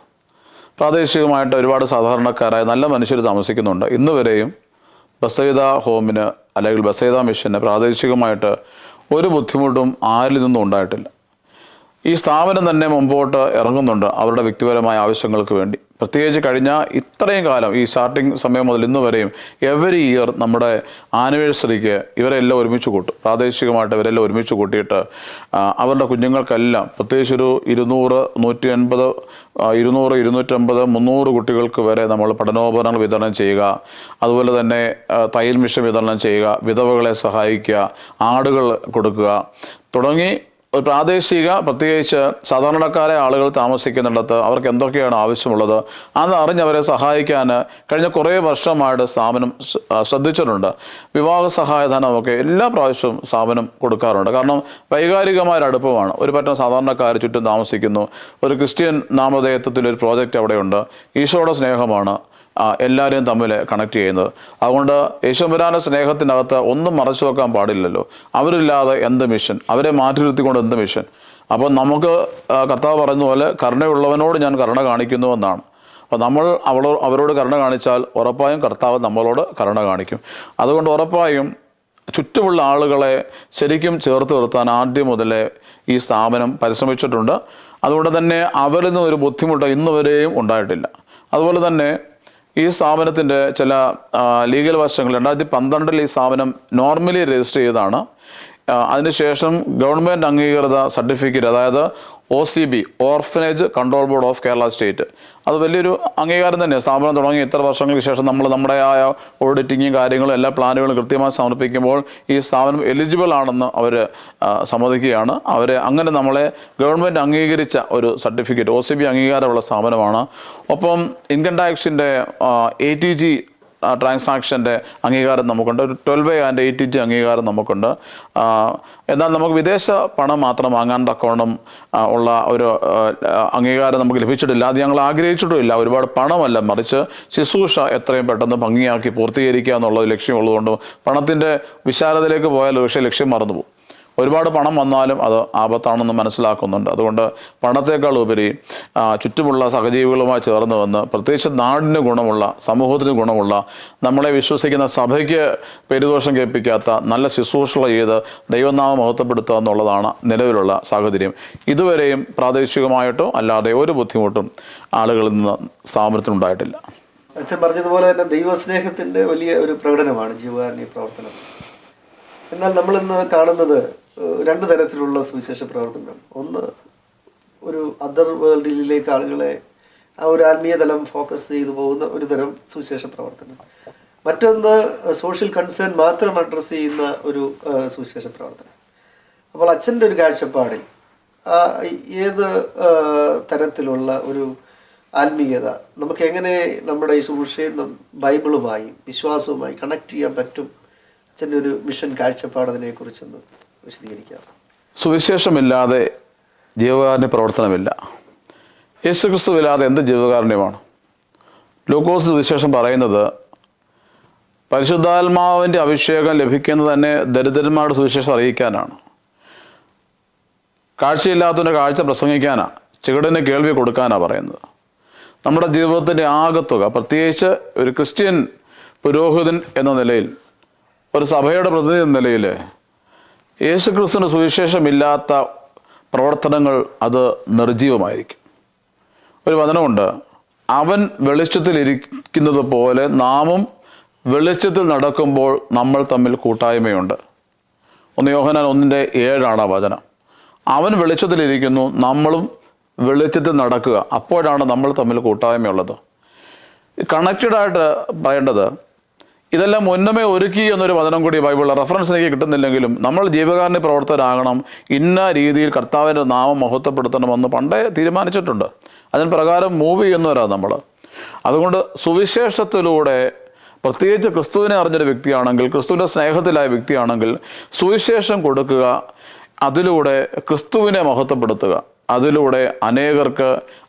പ്രാദേശികമായിട്ട് ഒരുപാട് സാധാരണക്കാരായ നല്ല മനുഷ്യർ താമസിക്കുന്നുണ്ട്. ഇന്ന് വരെയും ബസീദ ഹോമിന് അല്ലെങ്കിൽ ബസീദ മിഷന് പ്രാദേശികമായിട്ട് ഒരു ബുദ്ധിമുട്ടും ആരിൽ നിന്നും ഉണ്ടായിട്ടില്ല. ഈ സ്ഥാപനം തന്നെ മുമ്പോട്ട് ഇറങ്ങുന്നുണ്ട് അവരുടെ വ്യക്തിപരമായ ആവശ്യങ്ങൾക്ക് വേണ്ടി. പ്രത്യേകിച്ച് കഴിഞ്ഞ ഇത്രയും കാലം ഈ സ്റ്റാർട്ടിങ് സമയം മുതൽ ഇന്ന് വരെയും എവറി ഇയർ നമ്മുടെ ആനിവേഴ്സറിക്ക് ഇവരെല്ലാം ഒരുമിച്ച് കൂട്ടും. പ്രാദേശികമായിട്ട് ഇവരെല്ലാം ഒരുമിച്ച് കൂട്ടിയിട്ട് അവരുടെ കുഞ്ഞുങ്ങൾക്കെല്ലാം പ്രത്യേകിച്ചൊരു 200, 180, 200, 250, 300 കുട്ടികൾക്ക് വരെ നമ്മൾ പഠനോപകരണങ്ങൾ വിതരണം ചെയ്യുക. അതുപോലെ തന്നെ തയ്യൽ മിഷൻ വിതരണം ചെയ്യുക, വിധവകളെ സഹായിക്കുക, ആടുകൾ കൊടുക്കുക തുടങ്ങി ഒരു പ്രാദേശിക പ്രത്യേകിച്ച് സാധാരണക്കാരെ ആളുകൾ താമസിക്കുന്നിടത്ത് അവർക്ക് എന്തൊക്കെയാണ് ആവശ്യമുള്ളത് അത് അറിഞ്ഞവരെ സഹായിക്കാൻ കഴിഞ്ഞ കുറേ വർഷമായിട്ട് സ്ഥാപനം ശ്രദ്ധിച്ചിട്ടുണ്ട്. വിവാഹ സഹായധനമൊക്കെ എല്ലാ പ്രാവശ്യവും സ്ഥാപനം കൊടുക്കാറുണ്ട്. കാരണം വൈകാരികമായ അടുപ്പമാണ്. ഒരു പറ്റം സാധാരണക്കാർ ചുറ്റും താമസിക്കുന്നു. ഒരു ക്രിസ്ത്യൻ നാമധേയത്വത്തിലൊരു പ്രോജക്റ്റ് അവിടെയുണ്ട്. ഈശോയുടെ സ്നേഹമാണ് എല്ലാവരെയും തമ്മിൽ കണക്ട് ചെയ്യുന്നത്. അതുകൊണ്ട് യേശുവരാന സ്നേഹത്തിനകത്ത് ഒന്നും മറച്ചു വെക്കാൻ പാടില്ലല്ലോ. അവരില്ലാതെ എന്ത് മിഷൻ, അവരെ മാറ്റി നിർത്തിക്കൊണ്ട് എന്ത് മിഷൻ. അപ്പോൾ നമുക്ക് കർത്താവ് പറയുന്ന പോലെ കരുണയുള്ളവനോട് ഞാൻ കരുണ കാണിക്കുന്നുവെന്നാണ്. അപ്പോൾ നമ്മൾ അവരോട് കരുണ കാണിച്ചാൽ ഉറപ്പായും കർത്താവ് നമ്മളോട് കരുണ കാണിക്കും. അതുകൊണ്ട് ഉറപ്പായും ചുറ്റുമുള്ള ആളുകളെ ശരിക്കും ചേർത്ത് നിർത്താൻ ആദ്യം മുതലേ ഈ സ്ഥാപനം പരിശ്രമിച്ചിട്ടുണ്ട്. അതുകൊണ്ട് തന്നെ അവരിൽ നിന്ന് ഒരു ബുദ്ധിമുട്ട് ഇന്ന് വരെയും ഉണ്ടായിട്ടില്ല. അതുപോലെ തന്നെ ഈ സ്ഥാപനത്തിൻ്റെ ചില ലീഗൽ വശങ്ങൾ 2012 ഈ സ്ഥാപനം നോർമലി രജിസ്റ്റർ ചെയ്തതാണ്. അതിനുശേഷം ഗവൺമെൻറ് അംഗീകൃത സർട്ടിഫിക്കറ്റ്, അതായത് OCB, orphanage control board of Kerala state. അത് വലിയൊരു അംഗീകാരം തന്നെയാണ്. സ്ഥാപനം തുടങ്ങി ഇത്ര വർഷങ്ങൾക്ക് ശേഷം നമ്മൾ നമ്മുടെ ഓഡിറ്റിങ്ങും കാര്യങ്ങളും എല്ലാ പ്ലാനുകളും കൃത്യമായി സമർപ്പിക്കുമ്പോൾ ഈ സ്ഥാപനം എലിജിബിൾ ആണെന്ന് അവർ സമ്മതിക്കുകയാണ്. അങ്ങനെ നമ്മളെ ഗവൺമെൻറ് അംഗീകരിച്ച ഒരു സർട്ടിഫിക്കറ്റ്, OCB അംഗീകാരമുള്ള സ്ഥാപനമാണ്. ഒപ്പം ഇൻകം ടാക്സിൻ്റെ ATG ട്രാൻസാക്ഷൻ്റെ അംഗീകാരം നമുക്കുണ്ട്. ഒരു 12A ആൻഡ് ATG അംഗീകാരം നമുക്കുണ്ട്. എന്നാൽ നമുക്ക് വിദേശ പണം മാത്രം വാങ്ങാൻ തക്കവണ്ണം ഉള്ള ഒരു അംഗീകാരം നമുക്ക് ലഭിച്ചിട്ടില്ല. അത് ഞങ്ങൾ ആഗ്രഹിച്ചിട്ടുമില്ല. ഒരുപാട് പണമല്ല, മറിച്ച് ശുശ്രൂഷ എത്രയും പെട്ടെന്ന് ഭംഗിയാക്കി പൂർത്തീകരിക്കുക എന്നുള്ളത് ലക്ഷ്യമുള്ളതുകൊണ്ട് പണത്തിൻ്റെ വിശാലതയിലേക്ക് പോയാൽ പക്ഷേ ലക്ഷ്യം മറന്നുപോകും. ഒരുപാട് പണം വന്നാലും അത് ആപത്താണെന്ന് മനസ്സിലാക്കുന്നുണ്ട്. അതുകൊണ്ട് പണത്തേക്കാൾ ഉപരി ചുറ്റുമുള്ള സഹജീവികളുമായി ചേർന്ന് വന്ന് പ്രത്യേകിച്ച് നാടിന് ഗുണമുള്ള, സമൂഹത്തിന് ഗുണമുള്ള, നമ്മളെ വിശ്വസിക്കുന്ന സഭയ്ക്ക് പെരുദോഷം കേൾപ്പിക്കാത്ത നല്ല ശുശ്രൂഷകൾ ചെയ്ത് ദൈവനാമം മഹത്വപ്പെടുത്തുക എന്നുള്ളതാണ് നിലവിലുള്ള സാഹചര്യം. ഇതുവരെയും പ്രാദേശികമായിട്ടോ അല്ലാതെ ഒരു ബുദ്ധിമുട്ടും ആളുകളിൽ നിന്ന് സ്ഥാപനത്തിനുണ്ടായിട്ടില്ല. അച്ഛൻ പറഞ്ഞതുപോലെ തന്നെ ദൈവസ്നേഹത്തിൻ്റെ വലിയ ഒരു പ്രകടനമാണ് ജീവകാരുണ്യ പ്രവർത്തനം. എന്നാൽ നമ്മളിന്ന് കാണുന്നത് രണ്ട് തരത്തിലുള്ള സുവിശേഷ പ്രവർത്തനം. ഒന്ന്, ഒരു അതർ വേൾഡിലേക്ക് ആളുകളെ ആ ഒരു ആത്മീയ തലം ഫോക്കസ് ചെയ്തു പോകുന്ന ഒരു തരം സുവിശേഷ പ്രവർത്തനം. മറ്റൊന്ന്, സോഷ്യൽ കൺസേൺ മാത്രം അഡ്രസ്സ് ചെയ്യുന്ന ഒരു സുവിശേഷ പ്രവർത്തനം. അപ്പോൾ അച്ഛൻ്റെ ഒരു കാഴ്ചപ്പാടിൽ ഏത് തരത്തിലുള്ള ഒരു ആത്മീയത നമുക്ക് എങ്ങനെ നമ്മുടെ ഈ സുവിശേഷം ബൈബിളുമായി വിശ്വാസവുമായി കണക്ട് ചെയ്യാൻ പറ്റും? അച്ഛൻ്റെ ഒരു മിഷൻ കാഴ്ചപ്പാട് അതിനെക്കുറിച്ചൊന്ന് വിശദീകരിക്കാം. സുവിശേഷമില്ലാതെ ജീവകാരുണ്യ പ്രവർത്തനമില്ല. യേശുക്രിസ്തുവില്ലാതെ എന്ത് ജീവകാരുണ്യമാണ്? ലൂക്കോസ് സുവിശേഷം പറയുന്നത് പരിശുദ്ധാത്മാവിൻ്റെ അഭിഷേകം ലഭിക്കുന്നത് തന്നെ ദരിദ്രന്മാരുടെ സുവിശേഷം അറിയിക്കാനാണ്, കാഴ്ചയില്ലാത്തവൻ്റെ കാഴ്ച പ്രസംഗിക്കാനാണ്, ചെകിടന് കേൾവി കൊടുക്കാനാണ് പറയുന്നത്. നമ്മുടെ ജീവിതത്തിൻ്റെ ആകത്തുക, പ്രത്യേകിച്ച് ഒരു ക്രിസ്ത്യൻ പുരോഹിതൻ എന്ന നിലയിൽ, ഒരു സഭയുടെ പ്രതിനിധി എന്ന നിലയിൽ യേശുക്രിസ്തുവിന് സുവിശേഷമില്ലാത്ത പ്രവർത്തനങ്ങൾ അത് നിർജീവമായിരിക്കും. ഒരു വചനമുണ്ട്, അവൻ വെളിച്ചത്തിലിരിക്കുന്നത് പോലെ നാമും വെളിച്ചത്തിൽ നടക്കുമ്പോൾ നമ്മൾ തമ്മിൽ കൂട്ടായ്മയുണ്ട്. 1 യോഹന്നാൻ 1:7 വചനം. അവൻ വെളിച്ചത്തിലിരിക്കുന്നു, നമ്മളും വെളിച്ചത്തിൽ നടക്കുക, അപ്പോഴാണ് നമ്മൾ തമ്മിൽ കൂട്ടായ്മയുള്ളത്. കണക്റ്റഡായിട്ട് പറയേണ്ടത്, ഇതെല്ലാം മുന്നമേ ഒരുക്കി എന്നൊരു വചനം കൂടി ബൈബിളിലെ റെഫറൻസ് എനിക്ക് കിട്ടുന്നില്ലെങ്കിലും നമ്മൾ ജീവകാരുണ്യ പ്രവർത്തകരാകണം, ഇന്ന രീതിയിൽ കർത്താവിൻ്റെ നാമം മഹത്വപ്പെടുത്തണമെന്ന് പണ്ടേ തീരുമാനിച്ചിട്ടുണ്ട്. അതിന് പ്രകാരം മൂവ് ചെയ്യുന്നവരാണ് നമ്മൾ. അതുകൊണ്ട് സുവിശേഷത്തിലൂടെ, പ്രത്യേകിച്ച് ക്രിസ്തുവിനെ അറിഞ്ഞൊരു വ്യക്തിയാണെങ്കിൽ, ക്രിസ്തുവിൻ്റെ സ്നേഹത്തിലായ വ്യക്തിയാണെങ്കിൽ, സുവിശേഷം കൊടുക്കുക, അതിലൂടെ ക്രിസ്തുവിനെ മഹത്വപ്പെടുത്തുക, അതിലൂടെ അനേകർക്ക്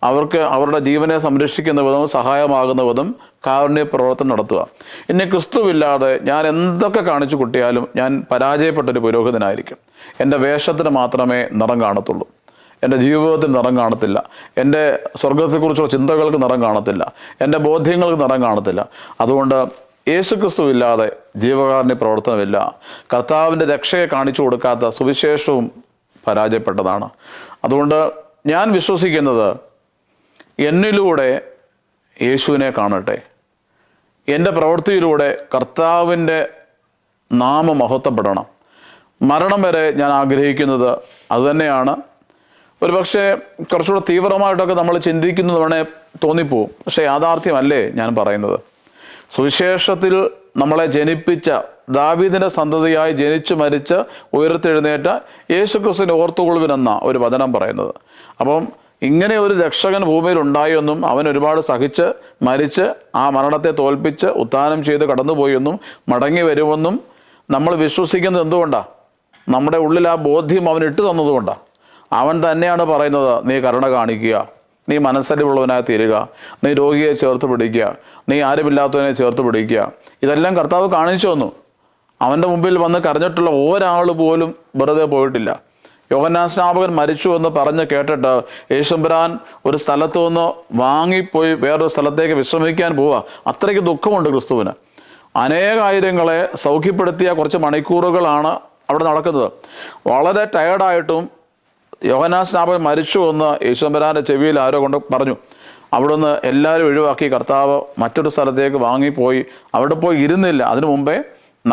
അവർക്ക് അവരുടെ ജീവനെ സംരക്ഷിക്കുന്ന വിധം സഹായമാകുന്ന വിധം കാരുണ്യ പ്രവർത്തനം നടത്തുക. ഇനി ക്രിസ്തുവില്ലാതെ ഞാൻ എന്തൊക്കെ കാണിച്ചു കൂട്ടിയാലും ഞാൻ പരാജയപ്പെട്ടൊരു പുരോഹിതനായിരിക്കും. എൻ്റെ വേഷത്തിന് മാത്രമേ നിറം കാണത്തുള്ളൂ, എൻ്റെ ജീവിതത്തിൽ നിറം കാണത്തില്ല, എൻ്റെ സ്വർഗത്തെക്കുറിച്ചുള്ള ചിന്തകൾക്ക് നിറം കാണത്തില്ല, എൻ്റെ ബോധ്യങ്ങൾക്ക് നിറം കാണത്തില്ല. അതുകൊണ്ട് യേശുക്രിസ്തുവില്ലാതെ ജീവകാരുണ്യ പ്രവർത്തനമില്ല. കർത്താവിൻ്റെ രക്ഷയെ കാണിച്ചു കൊടുക്കാത്ത സുവിശേഷവും പരാജയപ്പെട്ടതാണ്. അതുകൊണ്ട് ഞാൻ വിശ്വസിക്കുന്നത്, എന്നിലൂടെ യേശുവിനെ കാണട്ടെ, എൻ്റെ പ്രവൃത്തിയിലൂടെ കർത്താവിൻ്റെ നാമം മഹത്വപ്പെടണം. മരണം വരെ ഞാൻ ആഗ്രഹിക്കുന്നത് അതുതന്നെയാണ്. ഒരുപക്ഷെ കുറച്ചുകൂടെ തീവ്രമായിട്ടൊക്കെ നമ്മൾ ചിന്തിക്കുന്നത് വേണേ തോന്നിപ്പോവും, പക്ഷേ യാഥാർത്ഥ്യമല്ലേ ഞാൻ പറയുന്നത്. സുവിശേഷത്തിൽ നമ്മളെ ജനിപ്പിച്ച, ദാവീദിൻ്റെ സന്തതിയായി ജനിച്ചു മരിച്ച് ഉയർത്തെഴുന്നേറ്റ യേശുക്രിസ്തുവിനെ ഓർത്തുകൊള്ളുവിനെന്ന ഒരു വചനം പറയുന്നത്. അപ്പം ഇങ്ങനെ ഒരു രക്ഷകൻ ഭൂമിയിൽ ഉണ്ടായെന്നും അവൻ ഒരുപാട് സഹിച്ച് മരിച്ച് ആ മരണത്തെ തോൽപ്പിച്ച് ഉത്ഥാനം ചെയ്ത് കടന്നുപോയെന്നും മടങ്ങി വരുമെന്നും നമ്മൾ വിശ്വസിക്കുന്നത് എന്തുകൊണ്ടാണ്? നമ്മുടെ ഉള്ളിൽ ആ ബോധ്യം അവൻ ഇട്ട് തന്നതുകൊണ്ടാണ്. അവൻ തന്നെയാണ് പറയുന്നത്, നീ കരുണ കാണിക്കുക, നീ മനസ്സലിവുള്ളവനായി തീരുക, നീ രോഗിയെ ചേർത്ത് പിടിക്കുക, നീ ആരുമില്ലാത്തവനെ ചേർത്ത് പിടിക്കുക. ഇതെല്ലാം കർത്താവ് കാണിച്ചു തന്നു. അവൻ്റെ മുമ്പിൽ വന്ന് കരഞ്ഞിട്ടുള്ള ഒരാൾ പോലും വെറുതെ പോയിട്ടില്ല. യോഹന്നാൻ സ്നാപകൻ മരിച്ചു എന്ന് പറഞ്ഞ് കേട്ടിട്ട് യേശുമ്പുരാൻ ഒരു സ്ഥലത്തു നിന്ന് വാങ്ങിപ്പോയി വേറൊരു സ്ഥലത്തേക്ക് വിശ്രമിക്കാൻ പോവുക. അത്രയ്ക്ക് ദുഃഖമുണ്ട് ക്രിസ്തുവിന്. അനേകായിരങ്ങളെ സൗഖ്യപ്പെടുത്തിയ കുറച്ച് മണിക്കൂറുകളാണ് അവിടെ നടക്കുന്നത്. വളരെ ടയർഡായിട്ടും യോഹന്നാൻ സ്നാപകൻ മരിച്ചു എന്ന് യേശുമ്പുരാൻ്റെ ചെവിയിൽ ആരോ കൊണ്ട് പറഞ്ഞു. അവിടുന്ന് എല്ലാവരും ഒഴിവാക്കി കർത്താവ് മറ്റൊരു സ്ഥലത്തേക്ക് വാങ്ങിപ്പോയി അവിടെ പോയി ഇരുന്നില്ല. അതിനു മുമ്പേ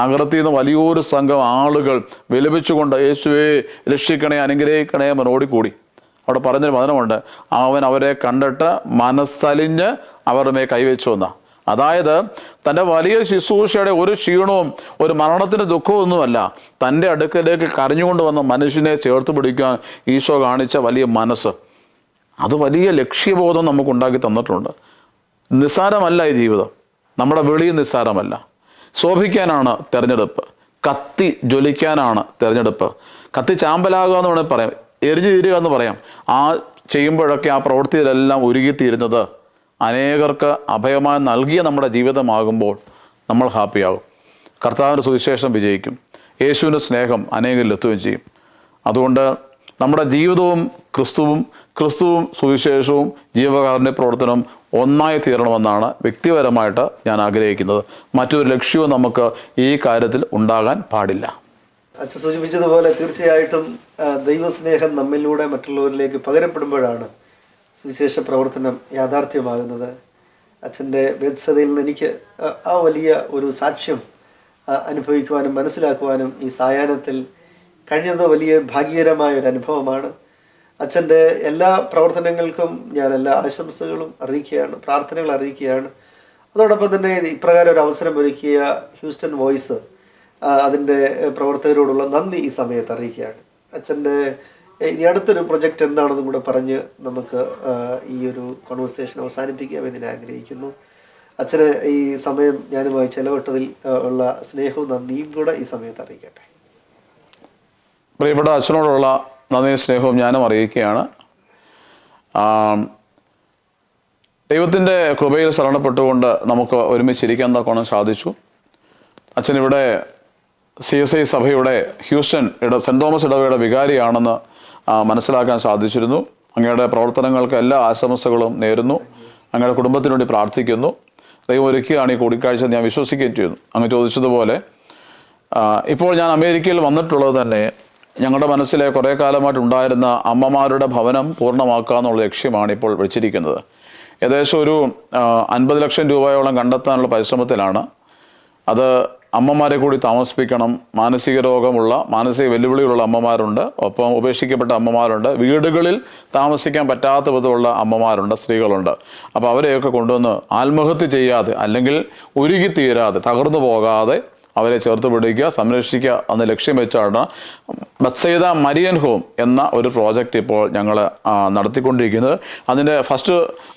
നഗരത്തിൽ നിന്ന് വലിയൊരു സംഘം ആളുകൾ വിലപിച്ചുകൊണ്ട് യേശുവേ രക്ഷിക്കണേ അനുഗ്രഹിക്കണേ എന്ന് ഓടിക്കൂടി. അവിടെ പറഞ്ഞൊരു വചനമുണ്ട്, അവൻ അവരെ കണ്ടിട്ട് മനസ്സലിഞ്ഞ് അവരുടെ മേൽ കൈവച്ചു വന്ന. അതായത് തൻ്റെ വലിയ ശുശ്രൂഷയുടെ ഒരു ക്ഷീണവും ഒരു മരണത്തിൻ്റെ ദുഃഖമൊന്നുമല്ല, തൻ്റെ അടുക്കലേക്ക് കരഞ്ഞുകൊണ്ട് വന്ന മനുഷ്യനെ ചേർത്ത് പിടിക്കാൻ ഈശോ കാണിച്ച വലിയ മനസ്സ്, അത് വലിയ ലക്ഷ്യബോധം നമുക്കുണ്ടാക്കി തന്നിട്ടുണ്ട്. നിസ്സാരമല്ല ഈ ജീവിതം, നമ്മുടെ വിളി നിസ്സാരമല്ല. ശോഭിക്കാനാണ് തിരഞ്ഞെടുപ്പ്, കത്തി ജ്വലിക്കാനാണ് തിരഞ്ഞെടുപ്പ്. കത്തി ചാമ്പലാകുക എന്ന് വേണമെങ്കിൽ പറയാം, എരിഞ്ഞു തീരുക എന്ന് പറയാം. ആ ചെയ്യുമ്പോഴൊക്കെ ആ പ്രവൃത്തിയിലെല്ലാം ഉരുകിത്തീരുന്നത് അനേകർക്ക് അഭയമായി നൽകിയ നമ്മുടെ ജീവിതമാകുമ്പോൾ നമ്മൾ ഹാപ്പിയാകും. കർത്താവിൻ്റെ സുവിശേഷം വിജയിക്കും, യേശുവിൻ്റെ സ്നേഹം അനേകരിൽ എത്തുകയും ചെയ്യും. അതുകൊണ്ട് നമ്മുടെ ജീവിതവും ക്രിസ്തുവും സുവിശേഷവും ജീവകാരുണ്യ പ്രവർത്തനം ഒന്നായി തീരണമെന്നാണ് വ്യക്തിപരമായിട്ട് ഞാൻ ആഗ്രഹിക്കുന്നത്. മറ്റൊരു ലക്ഷ്യവും നമുക്ക് ഈ കാര്യത്തിൽ ഉണ്ടാകാൻ പാടില്ല. അച്ഛൻ സൂചിപ്പിച്ചതുപോലെ തീർച്ചയായിട്ടും ദൈവസ്നേഹം നമ്മിലൂടെ മറ്റുള്ളവരിലേക്ക് പകരപ്പെടുമ്പോഴാണ് സുവിശേഷ പ്രവർത്തനം യാഥാർത്ഥ്യമാകുന്നത്. അച്ഛൻ്റെ ബേത്സതയിൽ നിന്ന് എനിക്ക് ആ വലിയ ഒരു സാക്ഷ്യം അനുഭവിക്കുവാനും മനസ്സിലാക്കുവാനും ഈ സായാഹ്നത്തിൽ കഴിഞ്ഞത് വലിയ ഭാഗ്യകരമായ ഒരു അനുഭവമാണ്. അച്ഛൻ്റെ എല്ലാ പ്രവർത്തനങ്ങൾക്കും ഞാൻ എല്ലാ ആശംസകളും അറിയിക്കുകയാണ്, പ്രാർത്ഥനകൾ അറിയിക്കുകയാണ്. അതോടൊപ്പം തന്നെ ഇപ്രകാരം ഒരു അവസരം ഒരുക്കിയ ഹ്യൂസ്റ്റൺ വോയിസ് അതിൻ്റെ പ്രവർത്തകരോടുള്ള നന്ദി ഈ സമയത്ത് അറിയിക്കുകയാണ്. അച്ഛൻ്റെ ഇനി അടുത്തൊരു പ്രൊജക്റ്റ് എന്താണെന്നും കൂടെ പറഞ്ഞ് നമുക്ക് ഈ ഒരു കോൺവെർസേഷൻ അവസാനിപ്പിക്കാമെന്ന് ഞാൻ ആഗ്രഹിക്കുന്നു. അച്ഛന് ഈ സമയം ഞാനുമായി ചെലവിട്ടതിൽ ഉള്ള സ്നേഹവും നന്ദിയും കൂടെ ഈ സമയത്ത് അറിയിക്കട്ടെ. പ്രിയപ്പെട്ട അച്ഛനോടുള്ള നന്ദിയും സ്നേഹവും ഞാനും അറിയിക്കുകയാണ്. ദൈവത്തിൻ്റെ കൃപയിൽ ശരണപ്പെട്ടുകൊണ്ട് നമുക്ക് ഒരുമിച്ചിരിക്കാൻ തക്കോണം സാധിച്ചു. അച്ഛനിവിടെ CSI സഭയുടെ ഹ്യൂസ്റ്റൺ സെൻറ് തോമസ് ഇടവകയുടെ വികാരിയാണെന്ന് മനസ്സിലാക്കാൻ സാധിച്ചിരുന്നു. അങ്ങയുടെ പ്രവർത്തനങ്ങൾക്ക് എല്ലാ ആശംസകളും നേരുന്നു. അങ്ങയുടെ കുടുംബത്തിനു വേണ്ടി പ്രാർത്ഥിക്കുന്നു. ദൈവം ഒരുക്കുകയാണ് ഈ കൂടിക്കാഴ്ച ഞാൻ വിശ്വസിക്കുകയും ചെയ്യുന്നു. അങ്ങ് ചോദിച്ചതുപോലെ ഇപ്പോൾ ഞാൻ അമേരിക്കയിൽ വന്നിട്ടുള്ളത് തന്നെ ഞങ്ങളുടെ മനസ്സിലെ കുറേ കാലമായിട്ടുണ്ടായിരുന്ന അമ്മമാരുടെ ഭവനം പൂർണ്ണമാക്കുക എന്നുള്ള ലക്ഷ്യമാണ് ഇപ്പോൾ വെച്ചിരിക്കുന്നത്. ഏകദേശം ഒരു 50 ലക്ഷം രൂപയോളം കണ്ടെത്താനുള്ള പരിശ്രമത്തിലാണ്. അത് അമ്മമാരെ കൂടി താമസിപ്പിക്കണം. മാനസിക രോഗമുള്ള, മാനസിക വെല്ലുവിളികളുള്ള അമ്മമാരുണ്ട്, ഒപ്പം ഉപേക്ഷിക്കപ്പെട്ട അമ്മമാരുണ്ട്, വീടുകളിൽ താമസിക്കാൻ പറ്റാത്ത വിധമുള്ള അമ്മമാരുണ്ട്, സ്ത്രീകളുണ്ട്. അപ്പോൾ അവരെയൊക്കെ കൊണ്ടുവന്ന് ആത്മഹത്യ ചെയ്യാതെ അല്ലെങ്കിൽ ഉരുകിത്തീരാതെ തകർന്നു പോകാതെ അവരെ ചേർത്ത് പിടിക്കുക, സംരക്ഷിക്കുക എന്ന ലക്ഷ്യം വെച്ചാണ് ബത്സൈദ മരിയൻ ഹോം എന്ന ഒരു പ്രോജക്റ്റ് ഇപ്പോൾ ഞങ്ങൾ നടത്തിക്കൊണ്ടിരിക്കുന്നത്. അതിൻ്റെ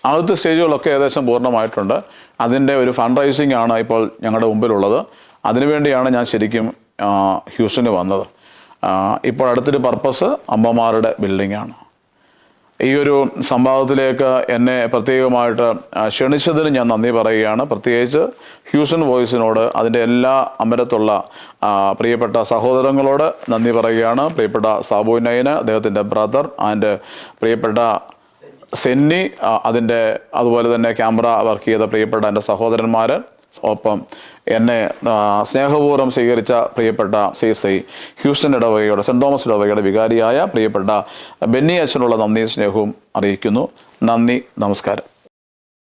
ആദ്യത്തെ സ്റ്റേജുകളൊക്കെ ഏകദേശം പൂർണ്ണമായിട്ടുണ്ട്. അതിൻ്റെ ഒരു ഫണ്ട് റൈസിംഗ് ആണ് ഇപ്പോൾ ഞങ്ങളുടെ മുമ്പിലുള്ളത്. അതിനുവേണ്ടിയാണ് ഞാൻ ശരിക്കും ഹ്യൂസ്റ്റണിൽ വന്നത്. ഇപ്പോൾ അടുത്തൊരു പർപ്പസ് അമ്മമാരുടെ ബിൽഡിംഗാണ്. ഈ ഒരു സംഭവത്തിലേക്ക് എന്നെ പ്രത്യേകമായിട്ട് ക്ഷണിച്ചതിന് ഞാൻ നന്ദി പറയുകയാണ്. പ്രത്യേകിച്ച് ഹ്യൂസ്റ്റൺ വോയിസിനോട്, അതിൻ്റെ എല്ലാ അമരത്തുള്ള പ്രിയപ്പെട്ട സഹോദരങ്ങളോട് നന്ദി പറയുകയാണ്. പ്രിയപ്പെട്ട സാബു നൈന്, അദ്ദേഹത്തിൻ്റെ ബ്രദർ ആൻഡ് പ്രിയപ്പെട്ട സെന്നി, അതുപോലെ തന്നെ ക്യാമറ വർക്ക് ചെയ്ത പ്രിയപ്പെട്ട എൻ്റെ സഹോദരന്മാർ, ഒപ്പം എന്നെ സ്നേഹപൂർവ്വം സ്വീകരിച്ച പ്രിയപ്പെട്ട CSI ഹ്യൂസ്റ്റൺ ഇടവകയുടെ സെൻറ് തോമസ് ഇടവകയുടെ വികാരിയായ പ്രിയപ്പെട്ട ബെന്നി അച്ഛനുള്ള നന്ദിയും സ്നേഹവും അറിയിക്കുന്നു. നന്ദി, നമസ്കാരം.